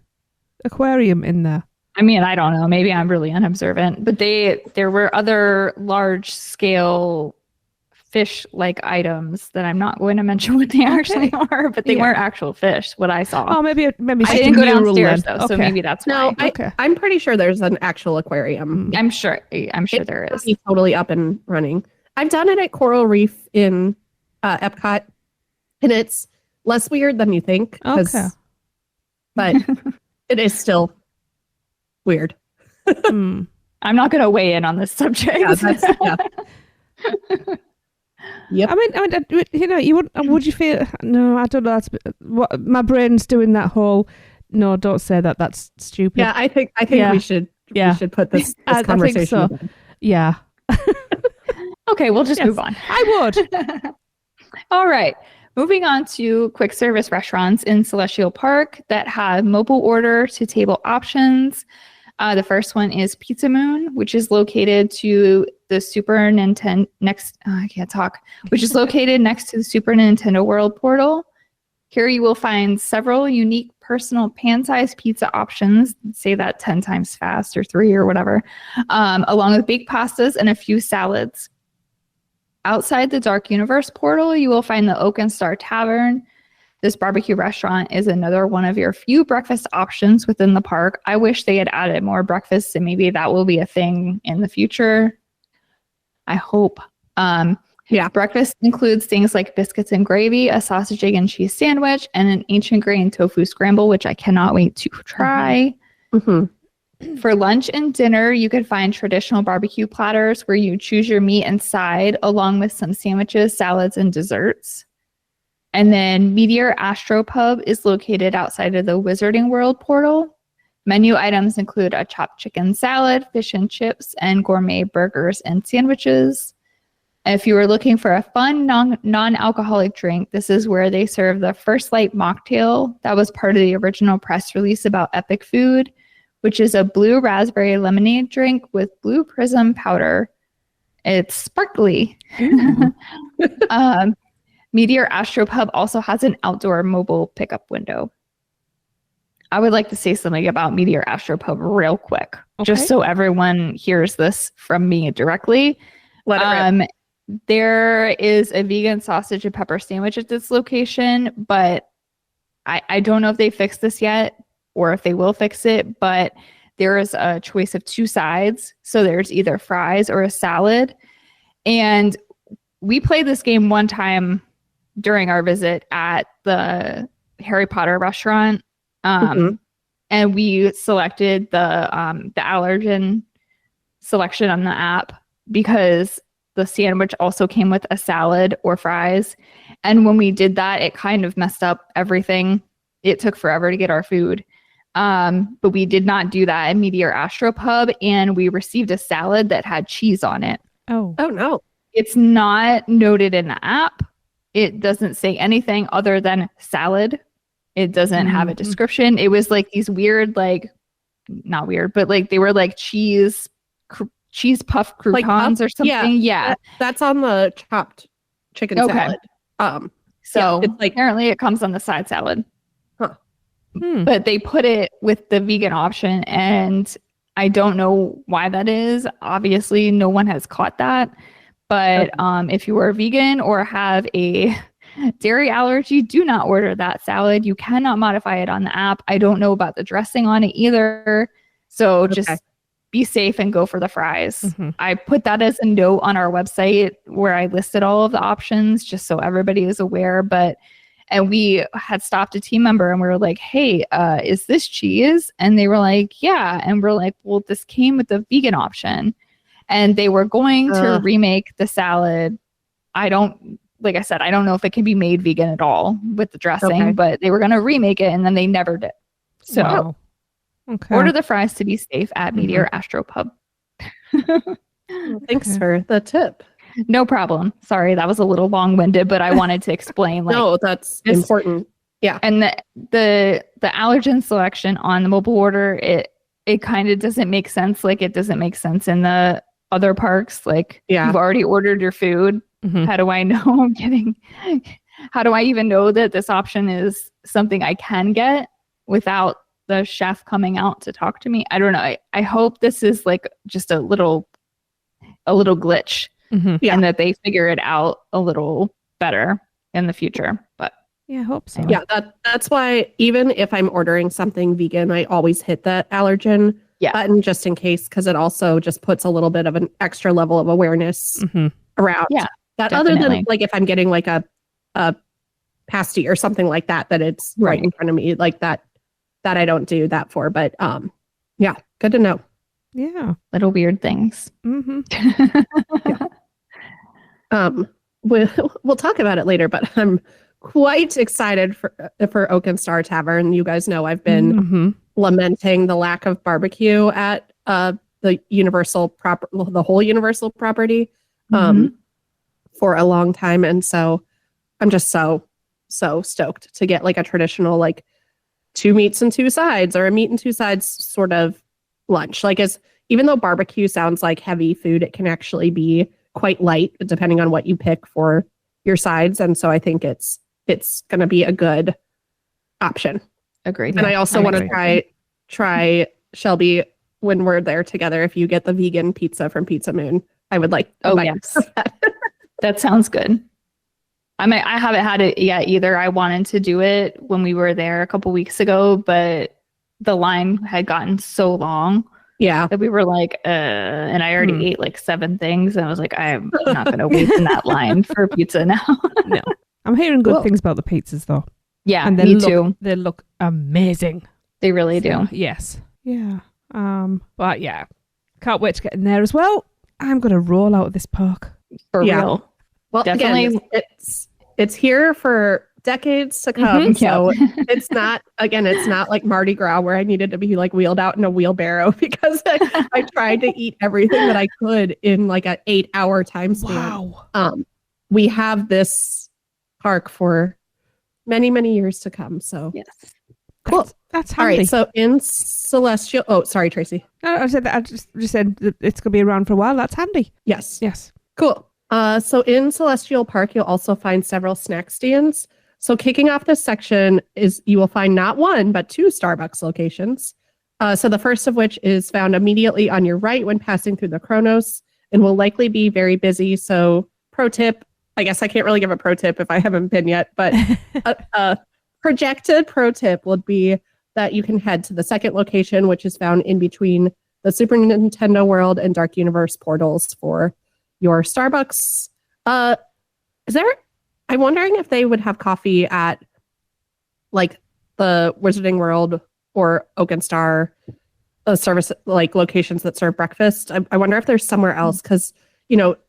aquarium in there? I mean, I don't know. Maybe I'm really unobservant, but there were other large scale fish-like items that I'm not going to mention what they actually are, but they weren't actual fish. What I saw. Oh, maybe I didn't go downstairs though, so maybe that's why. No, I'm pretty sure there's an actual aquarium. I'm sure there is. It's totally up and running. I've done it at Coral Reef in Epcot, and it's less weird than you think. Okay. But it is still weird. I'm not going to weigh in on this subject. Yep. I mean, you know, would you feel? No, I don't know. What my brain's doing that whole. No, don't say that. That's stupid. Yeah, I think we should put this conversation. I think so. Yeah. Okay, we'll just move on. I would. All right. Moving on to quick service restaurants in Celestial Park that have mobile order to table options. The first one is Pizza Moon, which is located to the Super Nintendo which is located next to the Super Nintendo World portal. Here you will find several unique personal pan-sized pizza options, say that 10 times fast or 3 or whatever, along with baked pastas and a few salads. Outside the Dark Universe portal, you will find the Oak and Star Tavern. This barbecue restaurant is another one of your few breakfast options within the park. I wish they had added more breakfasts, and maybe that will be a thing in the future. I hope. Breakfast includes things like biscuits and gravy, a sausage, egg, and cheese sandwich, and an ancient grain tofu scramble, which I cannot wait to try. For lunch and dinner, you can find traditional barbecue platters where you choose your meat and side, along with some sandwiches, salads, and desserts. And then Meteor Astropub is located outside of the Wizarding World portal. Menu items include a chopped chicken salad, fish and chips, and gourmet burgers and sandwiches. If you are looking for a fun non-alcoholic drink, this is where they serve the First Light mocktail that was part of the original press release about Epic Food, which is a blue raspberry lemonade drink with blue prism powder. It's sparkly. Meteor Astropub also has an outdoor mobile pickup window. I would like to say something about Meteor Astropub real quick, just so everyone hears this from me directly. There is a vegan sausage and pepper sandwich at this location, but I don't know if they fixed this yet. or if they will fix it, but there is a choice of 2 sides. So there's either fries or a salad. And we played this game one time during our visit at the Harry Potter restaurant. And we selected the allergen selection on the app because the sandwich also came with a salad or fries. And when we did that, it kind of messed up everything. It took forever to get our food. But we did not do that at Meteor Astropub, and we received a salad that had cheese on it. Oh no. It's not noted in the app. It doesn't say anything other than salad. It doesn't have a description. It was like these weird, like, not weird, but like they were like cheese puff croutons or something. Yeah. That's on the chopped chicken salad. So it's like, apparently it comes on the side salad. Huh. But they put it with the vegan option, and I don't know why that is. Obviously, no one has caught that. But if you are vegan or have a dairy allergy, do not order that salad. You cannot modify it on the app. I don't know about the dressing on it either. So just be safe and go for the fries. I put that as a note on our website where I listed all of the options just so everybody is aware. And we had stopped a team member and we were like, hey, is this cheese? And they were like, yeah. And we're like, well, this came with the vegan option. And they were going to remake the salad. Like I said, I don't know if it can be made vegan at all with the dressing, but they were going to remake it and then they never did. So order the fries to be safe at Meteor Astropub. Thanks for the tip. No problem. Sorry, that was a little long-winded, but I wanted to explain. Like, no, that's important. Yeah. And the allergen selection on the mobile order, it kind of doesn't make sense. Like it doesn't make sense in the other parks. Like you've already ordered your food. How do I know I'm getting? How do I even know that this option is something I can get without the chef coming out to talk to me? I don't know. I hope this is like just a little glitch, and that they figure it out a little better in the future. But yeah, I hope so. Yeah, that's why even if I'm ordering something vegan, I always hit the allergen button just in case, because it also just puts a little bit of an extra level of awareness around. Yeah. That definitely. Other than like if I'm getting like a pasty or something like that it's right in front of me, like that I don't do that for. But yeah, good to know. Yeah. Little weird things. We'll talk about it later, but I'm quite excited for Oak and Star Tavern. You guys know I've been lamenting the lack of barbecue at the whole Universal property for a long time, and so I'm just so stoked to get like a traditional like 2 meats and 2 sides or a meat and 2 sides sort of lunch. Like even though barbecue sounds like heavy food, it can actually be quite light depending on what you pick for your sides. And so I think it's going to be a good option. Agreed. And I also want to try Shelby when we're there together. If you get the vegan pizza from Pizza Moon, I would like. Yes, that sounds good. I haven't had it yet either. I wanted to do it when we were there a couple weeks ago, but the line had gotten so long. Yeah. That we were like, and I already ate like 7 things. And I was like, I'm not going to wait in that line for pizza now. No. I'm hearing good things about the pizzas though. Yeah, and me too. They look amazing. They really do. Yes. Yeah. But yeah, can't wait to get in there as well. I'm going to roll out of this park. For real. Well, definitely. Again, it's here for decades to come. So it's not like Mardi Gras where I needed to be like wheeled out in a wheelbarrow because I tried to eat everything that I could in like an 8-hour time span. Wow. We have this park for many, many years to come. So yes. Cool. That's handy. All right. So in Celestial. Oh, sorry, Tracy. No, I just said that it's going to be around for a while. That's handy. Yes. Yes. Cool. So in Celestial Park, you'll also find several snack stands. So kicking off this section is you will find not 1, but 2 Starbucks locations. So the first of which is found immediately on your right when passing through the Kronos and will likely be very busy. So pro tip, I guess I can't really give a pro tip if I haven't been yet, but a projected pro tip would be that you can head to the second location, which is found in between the Super Nintendo World and Dark Universe portals for your Starbucks. I'm wondering if they would have coffee at like the Wizarding World or Oak and Star service, like locations that serve breakfast. I wonder if there's somewhere else because,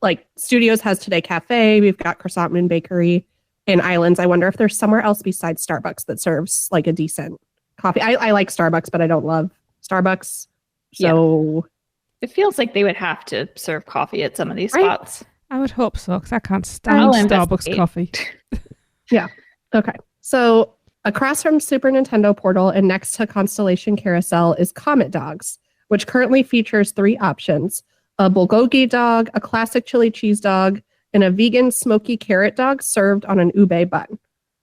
like Studios has Today Cafe. We've got Croissant Moon Bakery in Islands. I wonder if there's somewhere else besides Starbucks that serves like a decent coffee. I like Starbucks, but I don't love Starbucks. So it feels like they would have to serve coffee at some of these spots. I would hope so, because I can't stand Starbucks coffee. Yeah. Okay. So across from Super Nintendo Portal and next to Constellation Carousel is Comet Dogs, which currently features 3 options: a bulgogi dog, a classic chili cheese dog, and a vegan smoky carrot dog served on an ube bun.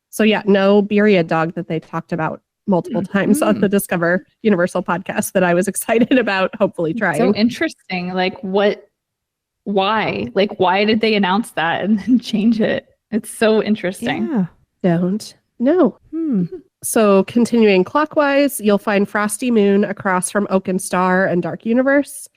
So yeah, no birria dog that they talked about multiple times on the Discover Universal podcast that I was excited about hopefully trying. So interesting. Why? Why did they announce that and then change it? It's so interesting. Yeah. Don't know. So continuing clockwise, you'll find Frosty Moon across from Oak and Star and Dark Universe.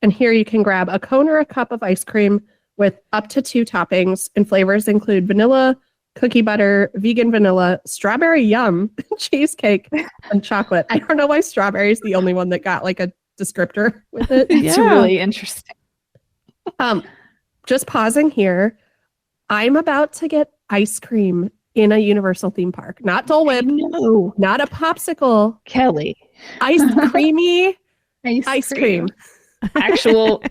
And here you can grab a cone or a cup of ice cream with up to 2 toppings, and flavors include vanilla, cookie butter, vegan vanilla, strawberry yum, cheesecake, and chocolate. I don't know why strawberry is the only one that got like a descriptor with it. It's really interesting. Just pausing here. I'm about to get ice cream in a Universal theme park. Not Dole Whip. No. Not a popsicle. Kelly. Creamy ice cream. Actual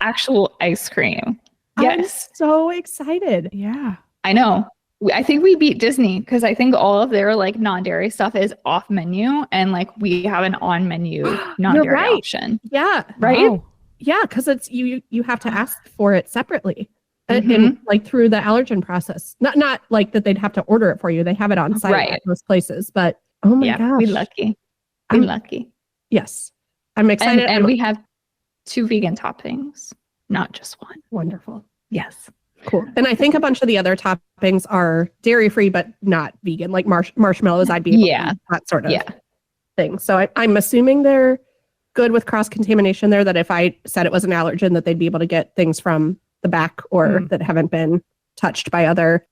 ice cream. Yes. I'm so excited. Yeah. I know. I think we beat Disney because I think all of their non-dairy stuff is off menu, and we have an on menu non-dairy option. Yeah. Right? Wow. Yeah, because it's you have to ask for it separately. And through the allergen process. Not like that they'd have to order it for you. They have it on site at most places. But oh my gosh. We're lucky. We're lucky. Yes. I'm excited. And we have 2 vegan toppings, not just 1. Wonderful. Yes. Cool. And I think a bunch of the other toppings are dairy-free, but not vegan, like marshmallows. I'd be able to eat that sort of thing. So I'm assuming they're good with cross-contamination there, that if I said it was an allergen, that they'd be able to get things from the back or that haven't been touched by other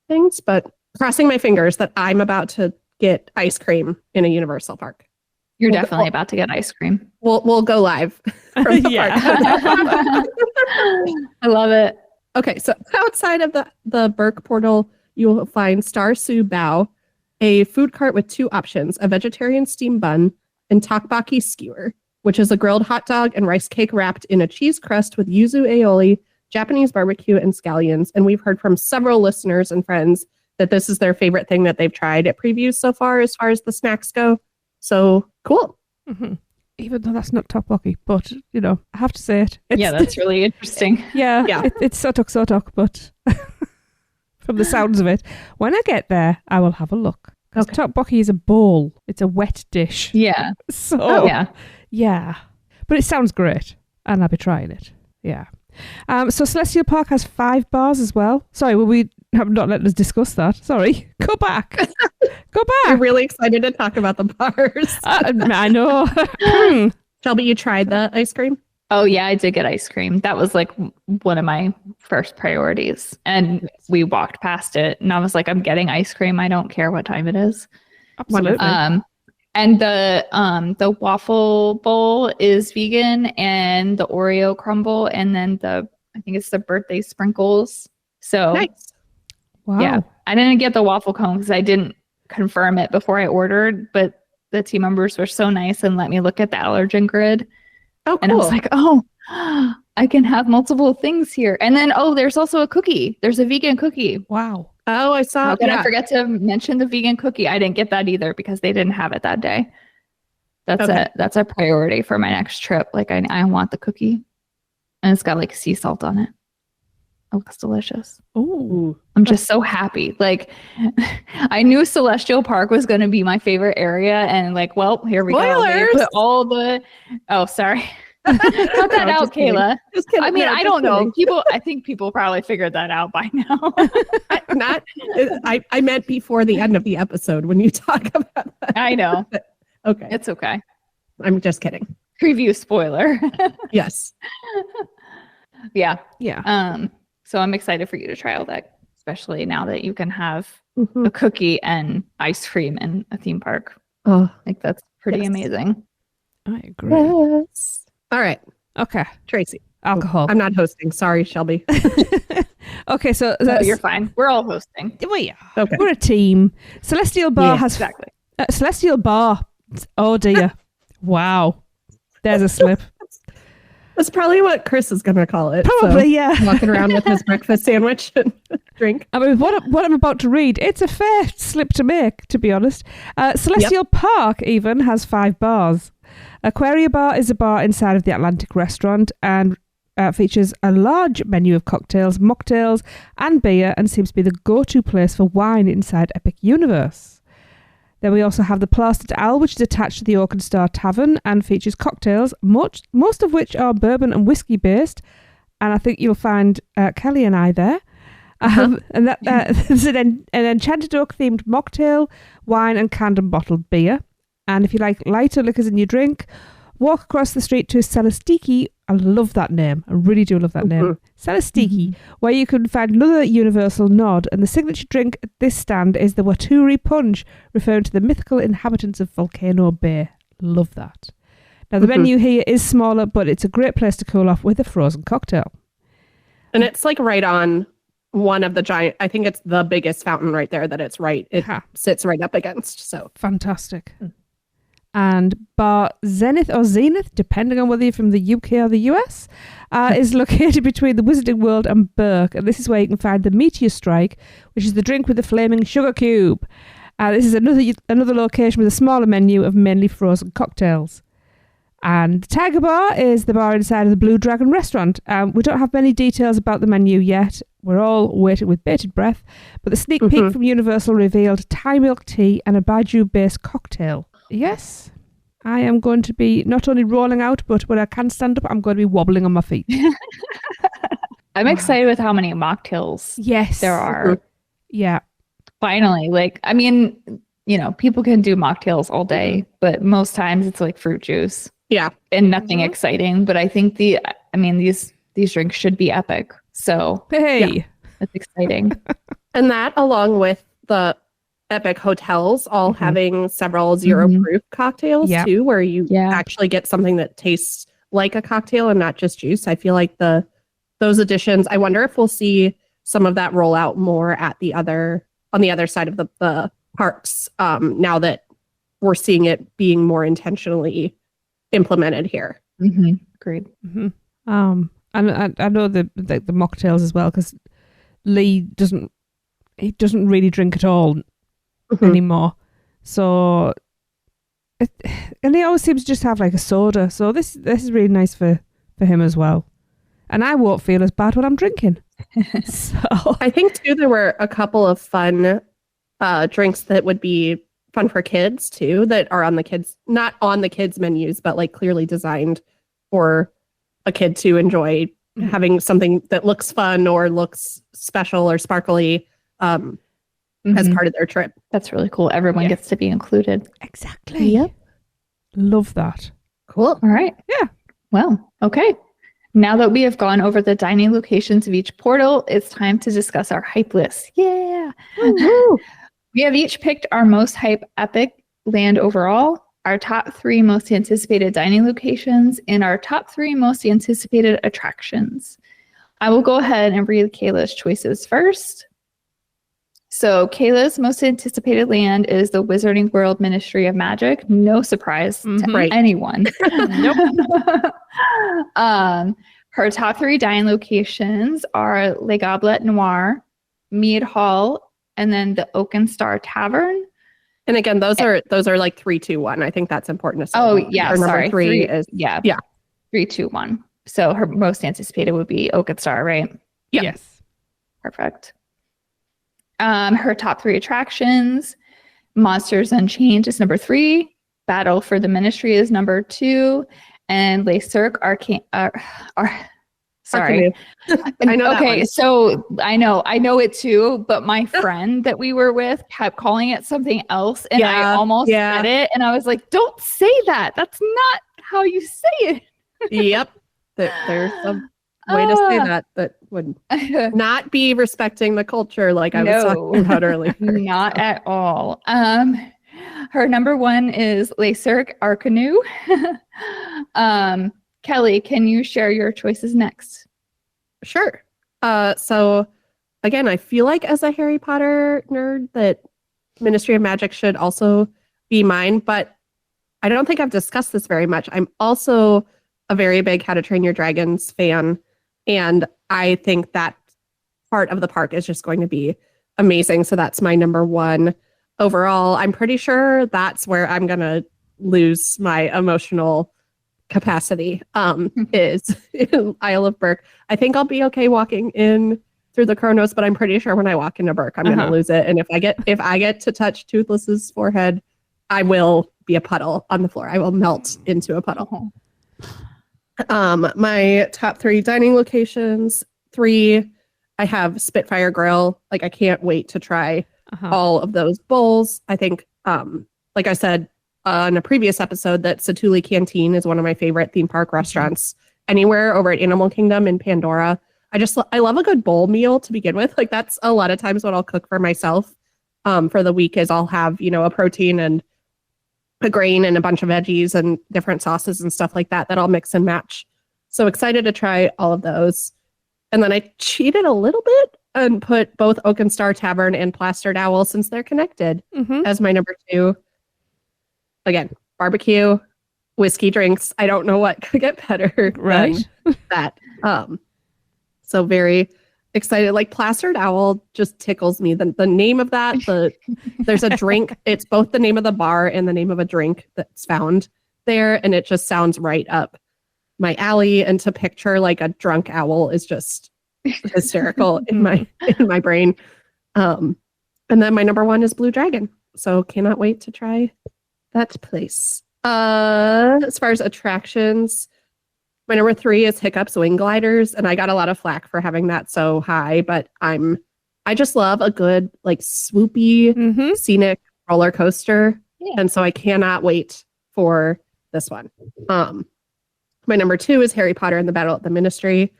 things. But crossing my fingers that I'm about to get ice cream in a Universal park. You're definitely about to get ice cream. We'll go live from the park. I love it. Okay, so outside of the Burke portal, you will find Star Sue Bao, a food cart with 2 options: a vegetarian steam bun and tteokbokki skewer, which is a grilled hot dog and rice cake wrapped in a cheese crust with yuzu aioli, Japanese barbecue, and scallions. And we've heard from several listeners and friends that this is their favorite thing that they've tried at previews so far as the snacks go. So cool. Mm-hmm. Even though that's not tteokbokki, but I have to say it. That's really interesting. Yeah. It's sotok, but from the sounds of it, when I get there, I will have a look. Because tteokbokki is a bowl. It's a wet dish. Yeah. So yeah. But it sounds great, and I'll be trying it. Yeah. So Celestial Park has 5 bars as well. Sorry, we have not let us discuss that. Sorry. Go back. Go back. I'm really excited to talk about the bars. I know. Shelby, you tried the ice cream? Oh, yeah, I did get ice cream. That was one of my first priorities. And we walked past it, and I was like, I'm getting ice cream. I don't care what time it is. Absolutely. And the waffle bowl is vegan, and the Oreo crumble, and then I think it's the birthday sprinkles. So nice. Wow. Yeah, I didn't get the waffle cone because I didn't confirm it before I ordered, but the team members were so nice and let me look at the allergen grid. Oh, cool. And I was like, I can have multiple things here. And then, there's also a cookie. There's a vegan cookie. Wow. Oh, I saw. How could I forget to mention the vegan cookie? I didn't get that either because they didn't have it that day. That's a priority for my next trip. I want the cookie, and it's got sea salt on it. It looks delicious. Ooh. I'm just so happy. I knew Celestial Park was going to be my favorite area, and here we go. They put all the. Oh, sorry. Cut that out, Kayla. Just kidding. I mean, I don't know. I think people probably figured that out by now. I meant before the end of the episode when you talk about that. I know. Okay. It's okay. I'm just kidding. Preview spoiler. Yes. Yeah. Yeah. So I'm excited for you to try all that, especially now that you can have Mhm. a cookie and ice cream in a theme park. Oh, Like that's pretty Yes. amazing. I agree. yes. All right, Okay. Tracy. Alcohol. I'm not hosting. Sorry, Shelby. Okay, so No, that's, you're fine. We're all hosting. we are. Okay. We're a team. Celestial Bar Yeah, has Exactly. Celestial Bar. Oh dear. Wow. There's a slip. That's probably what Chris is going to call it. Probably, yeah. Walking around with his breakfast sandwich and drink. I mean, what I'm about to read, it's a fair slip to make, to be honest. Celestial Park even has 5 bars. Aquaria Bar is a bar inside of the Atlantic restaurant and features a large menu of cocktails, mocktails, and beer, and seems to be the go-to place for wine inside Epic Universe. Then we also have the Plastered Owl, which is attached to the Oak and Star Tavern and features cocktails, most of which are bourbon and whiskey based. And I think you'll find Kelly and I there. And that there's an Enchanted Oak themed mocktail, wine, and canned and bottled beer. And if you like lighter liquors in your drink, walk across the street to Celestiki. I love that name. I really do love that name. Celestiki, where you can find another universal nod. And the signature drink at this stand is the Waturi Punch, referring to the mythical inhabitants of Volcano Bay. Love that. Now, the menu here is smaller, but it's a great place to cool off with a frozen cocktail. And it's like right on one of the giant, I think it's the biggest fountain right there that it's right. It sits right up against. So fantastic. And Bar Zenith or Zenith, depending on whether you're from the UK or the US, is located between the Wizarding World and Burke. And this is where you can find the Meteor Strike, which is the drink with the flaming sugar cube. This is another location with a smaller menu of mainly frozen cocktails. And the Tiger Bar is the bar inside of the Blue Dragon restaurant. We don't have many details about the menu yet. We're all waiting with bated breath. But the sneak peek from Universal revealed Thai milk tea and a baijiu-based cocktail. Yes, I am going to be not only rolling out, but when I can stand up, I'm going to be wobbling on my feet. I'm excited with how many mocktails there are. Yeah. Finally, like, I mean, you know, people can do mocktails all day, but most times it's like fruit juice. Yeah. And nothing exciting. But I think these drinks should be epic. So hey, that's exciting. And that, along with the Epic hotels all having several zero proof cocktails too, where you actually get something that tastes like a cocktail and not just juice. I feel like those additions, I wonder if we'll see some of that roll out more on the other side of the parks now that we're seeing it being more intentionally implemented here. Agreed. And I know the mocktails as well, because Lee doesn't really drink at all anymore. So and he always seems to just have like a soda. So this is really nice for him as well. And I won't feel as bad when I'm drinking. So I think too there were a couple of fun drinks that would be fun for kids too, that are not on the kids menus, but like clearly designed for a kid to enjoy having something that looks fun or looks special or sparkly as part of their trip. That's really cool. Everyone gets to be included. Exactly. Yep. Love that. Cool. All right. Yeah. Well, okay. Now that we have gone over the dining locations of each portal, it's time to discuss our hype list. Yeah. We have each picked our most hype epic land overall, our top 3 most anticipated dining locations, and our top 3 most anticipated attractions. I will go ahead and read Kayla's choices first. So Kayla's most anticipated land is the Wizarding World Ministry of Magic. No surprise to anyone. Nope. Her top 3 dining locations are Les Gobelets Noir, Mead Hall, and then the Oak and Star Tavern. And again, those are like 3, 2, 1. I think that's important to say. Oh yeah, her sorry. Number 3 is 3, 2, 1. So her most anticipated would be Oak and Star, right? Yeah. Yes. Perfect. Her top 3 attractions: Monsters Unchained is number 3, Battle for the Ministry is number 2, and Les Cirque Sorry. I know that Okay, one. so I know it too, but my friend that we were with kept calling it something else, and I almost said it, and I was like, "Don't say that. That's not how you say it." Yep. There's a way to say that would not be respecting the culture like I was talking about earlier. Not at all. Her number one is Le Cirque Arcanu. Kelly, can you share your choices next? Sure. So again, I feel like as a Harry Potter nerd that Ministry of Magic should also be mine, but I don't think I've discussed this very much. I'm also a very big How to Train Your Dragons fan, and I think that part of the park is just going to be amazing. So that's my number one overall. I'm pretty sure that's where I'm going to lose my emotional capacity is in Isle of Berk. I think I'll be okay walking in through the Kronos, but I'm pretty sure when I walk into Berk, I'm going to lose it. And if I get to touch Toothless's forehead, I will be a puddle on the floor. I will melt into a puddle. My top 3 dining locations, 3, I have Spitfire Grill. Like I can't wait to try all of those bowls. I think, like I said, on a previous episode, that Satuli Canteen is one of my favorite theme park restaurants anywhere over at Animal Kingdom in Pandora. I love a good bowl meal to begin with. Like that's a lot of times what I'll cook for myself for the week is I'll have, a protein and a grain and a bunch of veggies and different sauces and stuff like that I'll mix and match. So excited to try all of those. And then I cheated a little bit and put both Oak and Star Tavern and Plastered Owl, since they're connected, as my number 2. Again, barbecue, whiskey drinks. I don't know what could get better than that. So very excited. Like Plastered Owl just tickles me. The name of that, there's a drink. It's both the name of the bar and the name of a drink that's found there. And it just sounds right up my alley. And to picture like a drunk owl is just hysterical in my brain. And then my number 1 is Blue Dragon. So cannot wait to try that place. As far as attractions, my number 3 is Hiccup's Wing Gliders, and I got a lot of flack for having that so high, but I just love a good like swoopy scenic roller coaster, and so I cannot wait for this one. My number 2 is Harry Potter and the Battle at the Ministry,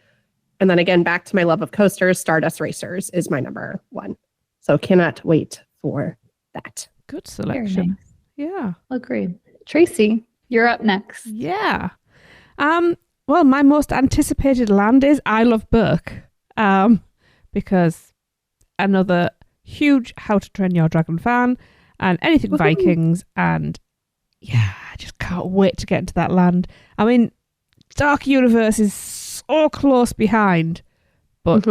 and then again back to my love of coasters, Stardust Racers is my number 1. So cannot wait for that. Good selection. Nice. Yeah. Agreed. Tracy, you're up next. Yeah. Well, my most anticipated land is Isle of Berk, because another huge How to Train Your Dragon fan and anything Vikings, and yeah, I just can't wait to get into that land. I mean, Dark Universe is so close behind, but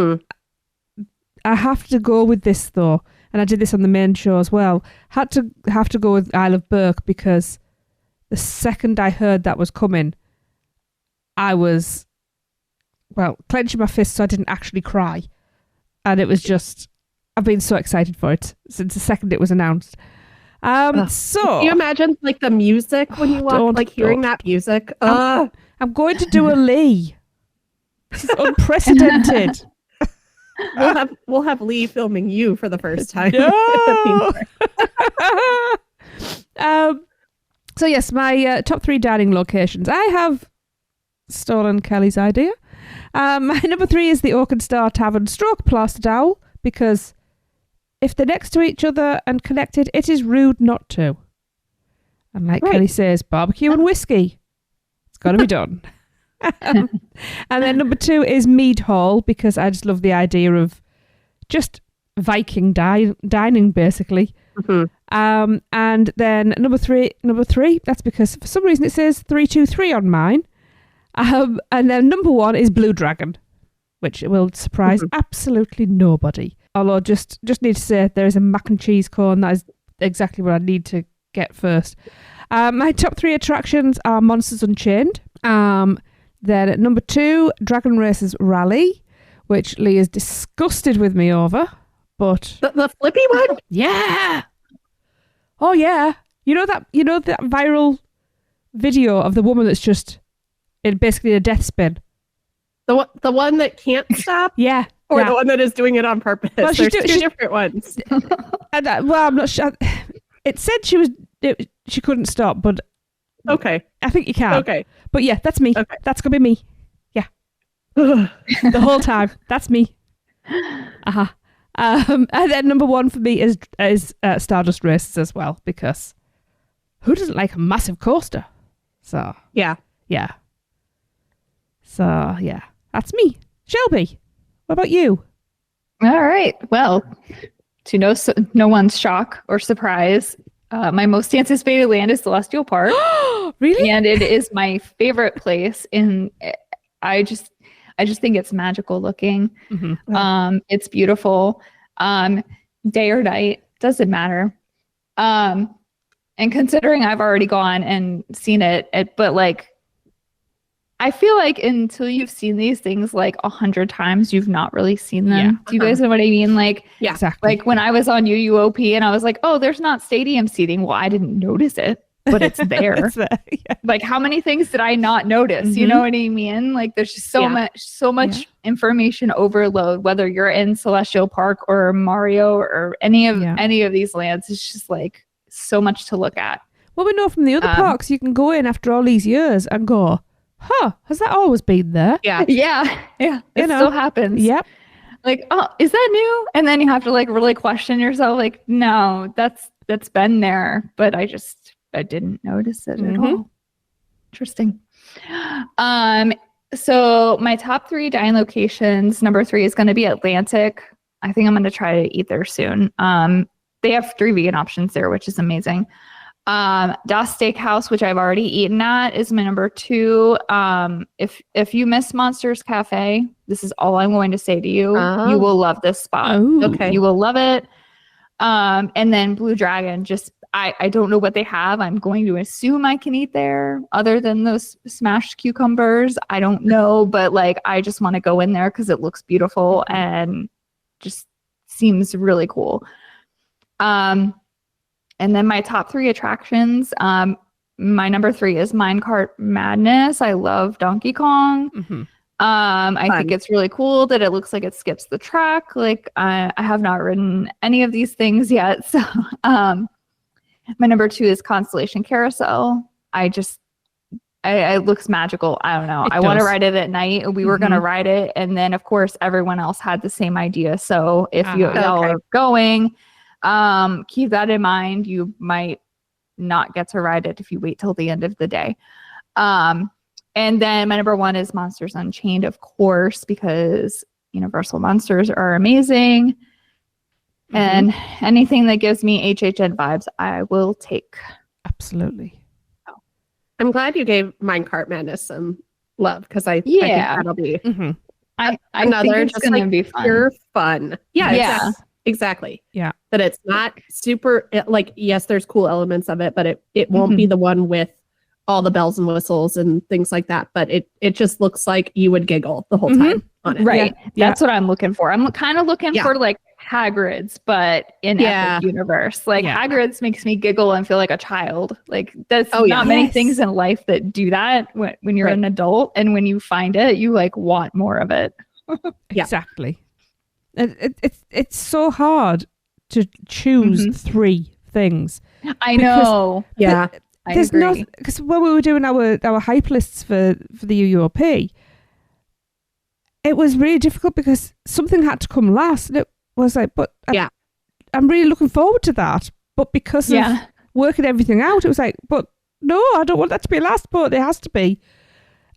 I have to go with this though, and I did this on the main show as well. Have to go with Isle of Berk because the second I heard that was coming, I was, clenching my fist so I didn't actually cry. And it was just, I've been so excited for it since the second it was announced. So can you imagine like the music when you walk, like hearing that music? I'm going to do a Lee. This is unprecedented. We'll have Lee filming you for the first time. No! So yes, my top 3 dining locations. I have stolen Kelly's idea. My number 3 is the Oak and Star Tavern / Plastered Owl, because if they're next to each other and connected, it is rude not to. And like Kelly says, barbecue and whiskey. It's got to be done. And then number 2 is Mead Hall, because I just love the idea of just Viking dining, basically. And then number three, that's because for some reason it says 323 on mine. And then number 1 is Blue Dragon, which will surprise absolutely nobody. Although just need to say there is a mac and cheese cone. That is exactly what I need to get first. My top 3 attractions are Monsters Unchained. Then at number 2, Dragon Racers Rally, which Lee is disgusted with me over. But the flippy one? Yeah. Oh yeah. You know that viral video of the woman that's just in basically a death spin? The one that can't stop? Yeah. Or yeah. the one that is doing it on purpose? Well, There's two different ones. And, well, I'm not sure. It said she couldn't stop, but okay. I think you can. Okay. But yeah, that's me. Okay. That's going to be me. Yeah. The whole time. That's me. Uh-huh. And then number 1 for me is Stardust Races as well, because who doesn't like a massive coaster? So yeah. So yeah, that's me. Shelby, what about you? All right. Well, to no one's shock or surprise, my most anticipated land is Celestial Park. Really? And it is my favorite place. I just think it's magical looking. Mm-hmm. It's beautiful. Day or night, doesn't matter. And considering I've already gone and seen it, but like, I feel like until you've seen these things like 100 times, you've not really seen them. Yeah. Do you guys know what I mean? Like, yeah, exactly. Like when I was on UUOP and I was like, oh, there's not stadium seating. Well, I didn't notice it, but it's there. It's there. Yeah. Like how many things did I not notice? Mm-hmm. You know what I mean? Like there's just so much information overload, whether you're in Celestial Park or Mario or any of these lands. It's just like so much to look at. Well, we know from the other parks, you can go in after all these years and go, huh, has that always been there? Yeah. It still happens. Yep. Like, oh, is that new? And then you have to like really question yourself. Like, no, that's been there, but I didn't notice it at all. Interesting. So my top 3 dining locations, number 3 is going to be Atlantic. I think I'm going to try to eat there soon. They have 3 vegan options there, which is amazing. Das Steakhouse, which I've already eaten at, is my number 2. If you miss Monsters Cafe, this is all I'm going to say to you. You will love this spot. Oh. Okay. You will love it. And then Blue Dragon, just I don't know what they have. I'm going to assume I can eat there other than those smashed cucumbers. I don't know, but like I just want to go in there because it looks beautiful and just seems really cool. And then my top 3 attractions, my number 3 is Minecart Madness. I love Donkey Kong. Mm-hmm. I think it's really cool that it looks like it skips the track. Like I have not ridden any of these things yet. So my number 2 is Constellation Carousel. It looks magical. I don't know. I want to ride it at night. We were going to ride it. And then of course, everyone else had the same idea. So if y'all are going, keep that in mind. You might not get to ride it if you wait till the end of the day. And then my number 1 is Monsters Unchained, of course, because Universal Monsters are amazing. And anything that gives me HHN vibes, I will take. Absolutely. I'm glad you gave Minecart Madness some love because I think that'll be I another think it's just gonna like be fun. pure fun. Yeah. Exactly. Yeah. That it's not super like, yes, there's cool elements of it, but it won't be the one with all the bells and whistles and things like that. But it just looks like you would giggle the whole time on it. Right. Yeah. That's what I'm looking for. I'm kind of looking for like Hagrid's, but in Epic Universe. Like Hagrid's makes me giggle and feel like a child. Like there's not many things in life that do that when you're an adult, and when you find it, you like want more of it. Exactly. It's so hard to choose 3 things. I know. There's nothing, because when we were doing our hype lists for the UUOP, it was really difficult because something had to come last, and it was like, but I'm really looking forward to that, but because of working everything out, it was like, but no, I don't want that to be last, but it has to be.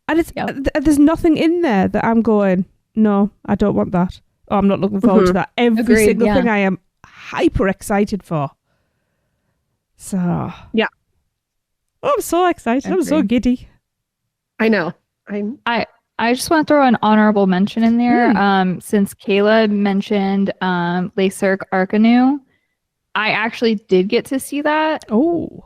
And it's there's nothing in there that I'm going, no, I don't want that. Oh, I'm not looking forward to that. Every single thing I am hyper excited for. So I'm so excited. I'm so giddy. I know. I just want to throw an honorable mention in there. Since Kayla mentioned Lacerk Arcanu, I actually did get to see that. Oh.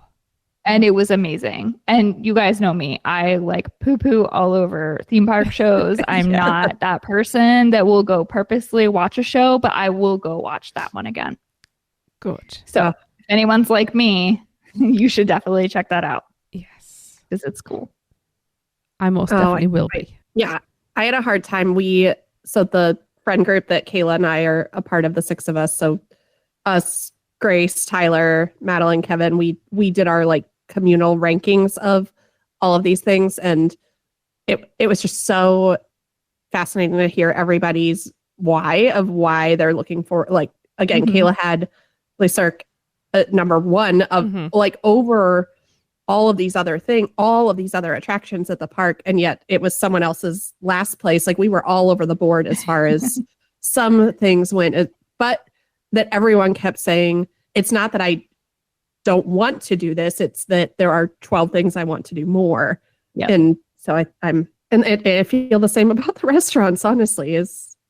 And it was amazing. And you guys know me. I like poo-poo all over theme park shows. I'm not that person that will go purposely watch a show, but I will go watch that one again. Good. So if anyone's like me, you should definitely check that out. Yes. Because it's cool. I most definitely will be. Yeah. I had a hard time. So the friend group that Kayla and I are a part of, the 6 of us, so us, Grace, Tyler, Madeline, Kevin, we did our like communal rankings of all of these things, and it was just so fascinating to hear everybody's why they're looking for, like, again, Kayla had Le Cirque number 1 of like over all of these other attractions at the park, and yet it was someone else's last place. Like, we were all over the board as far as some things went, but that everyone kept saying, it's not that I don't want to do this, it's that there are 12 things I want to do more. Yep. And so I feel the same about the restaurants, honestly,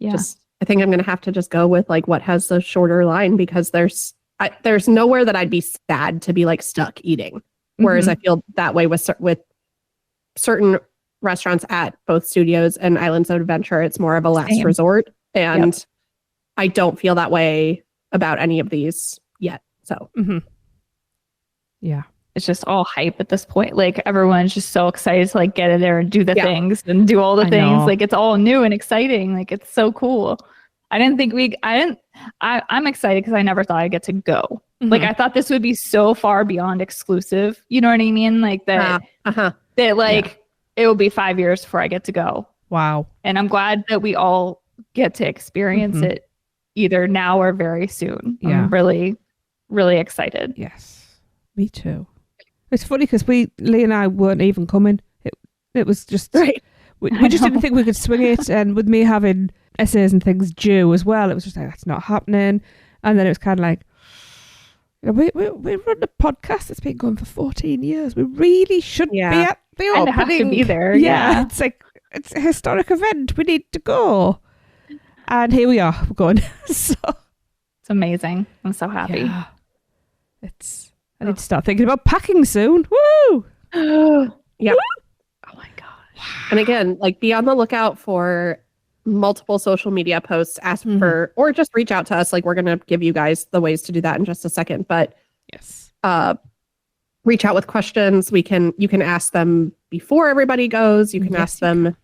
just, I think I'm going to have to just go with like what has the shorter line, because there's nowhere that I'd be sad to be like stuck eating. Whereas I feel that way with certain restaurants at both studios and Islands of Adventure. It's more of a last resort. And I don't feel that way about any of these yet. So, yeah. It's just all hype at this point. Like, everyone's just so excited to like get in there and do the things and do all the things. Like, it's all new and exciting. Like, it's so cool. I'm excited because I never thought I'd get to go. Like, I thought this would be so far beyond exclusive. You know what I mean? Like that, it will be 5 years before I get to go. Wow. And I'm glad that we all get to experience it either now or very soon. Yeah. I'm really, really excited. Yes, me too. It's funny because Lee and I weren't even coming. It was just, we just didn't think we could swing it. And with me having essays and things due as well, it was just like, that's not happening. And then it was kind of like, we run a podcast that's been going for 14 years. We really should be at the opening. Have to be there. Yeah, it's like, it's a historic event. We need to go. And here we are. We're going. So it's amazing. I'm so happy. Yeah. I need to start thinking about packing soon. Woo! Yeah. Oh my gosh. And again, like, be on the lookout for multiple social media posts. Ask for, or just reach out to us. Like, we're going to give you guys the ways to do that in just a second. But yes, reach out with questions. You can ask them before everybody goes. You can ask them,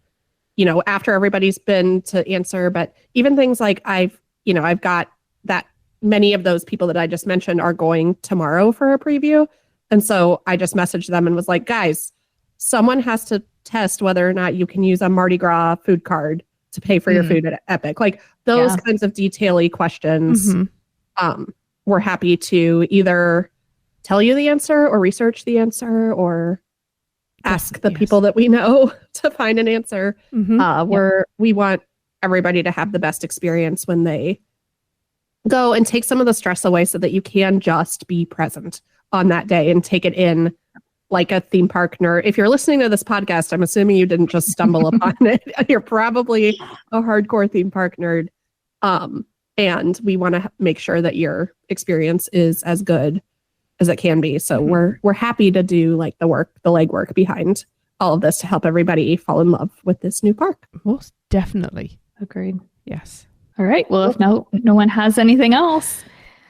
after everybody's been to answer. But even things like I've got that many of those people that I just mentioned are going tomorrow for a preview. And so I just messaged them and was like, guys, someone has to test whether or not you can use a Mardi Gras food card to pay for your food at Epic. Like, those kinds of detail-y questions. We're happy to either tell you the answer or research the answer or ask the people that we know to find an answer. We want everybody to have the best experience when they go, and take some of the stress away so that you can just be present on that day and take it in like a theme park nerd. If you're listening to this podcast, I'm assuming you didn't just stumble upon it. You're probably a hardcore theme park nerd. And we want to make sure that your experience is as good as it can be. So we're happy to do like the legwork behind all of this to help everybody fall in love with this new park. Most definitely. Agreed. Yes. All right. Well, if no one has anything else.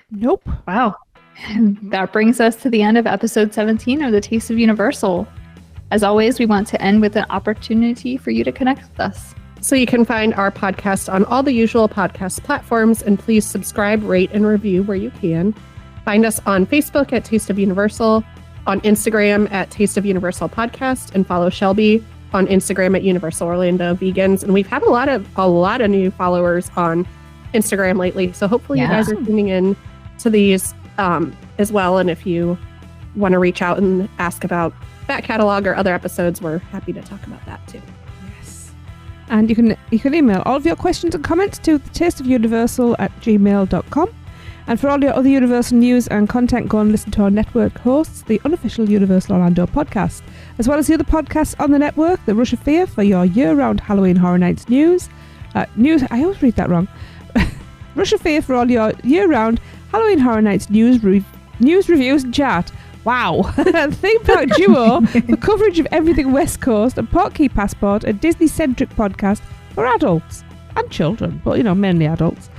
Nope. Wow. That brings us to the end of episode 17 of the Taste of Universal. As always, we want to end with an opportunity for you to connect with us. So you can find our podcast on all the usual podcast platforms, and please subscribe, rate, and review where you can. Find us on Facebook at Taste of Universal, on Instagram at Taste of Universal Podcast, and follow Shelby on Instagram at Universal Orlando Vegans. And we've had a lot of new followers on Instagram lately. So hopefully you guys are tuning in to these as well. And if you want to reach out and ask about back catalog or other episodes, we're happy to talk about that too. Yes. And you can email all of your questions and comments to thetasteofuniversal@gmail.com. And for all your other Universal news and content, go and listen to our network hosts, the unofficial Universal Orlando podcast, as well as the other podcasts on the network, The Rush of Fear for your year-round Halloween Horror Nights news. I always read that wrong. Rush of Fear for all your year-round Halloween Horror Nights news, reviews, and chat. Wow. Theme Park Duo for coverage of everything West Coast, and Portkey Passport, a Disney-centric podcast for adults. and children, but mainly adults.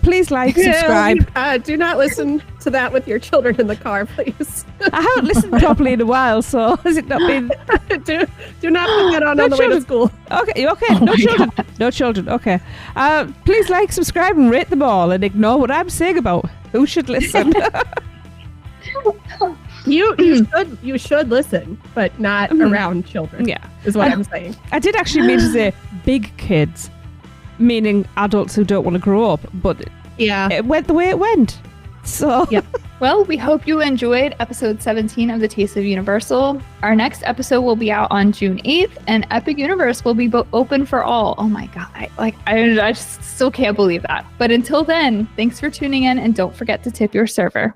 Please like, subscribe. Do not listen to that with your children in the car, please. I haven't listened properly in a while, so has it not been? do not put that on the way to school. Okay. Oh No children. God. No children. Okay. Please like, subscribe, and rate them all, and ignore what I'm saying about who should listen. You should listen, but not around children. Yeah, is what I'm saying. I did actually mean to say big kids, meaning adults who don't want to grow up, but it went the way it went. So Well, we hope you enjoyed episode 17 of The Taste of Universal. Our next episode will be out on June 8th, and Epic Universe will be open for all. Oh my God. I just still can't believe that. But until then, thanks for tuning in, and don't forget to tip your server.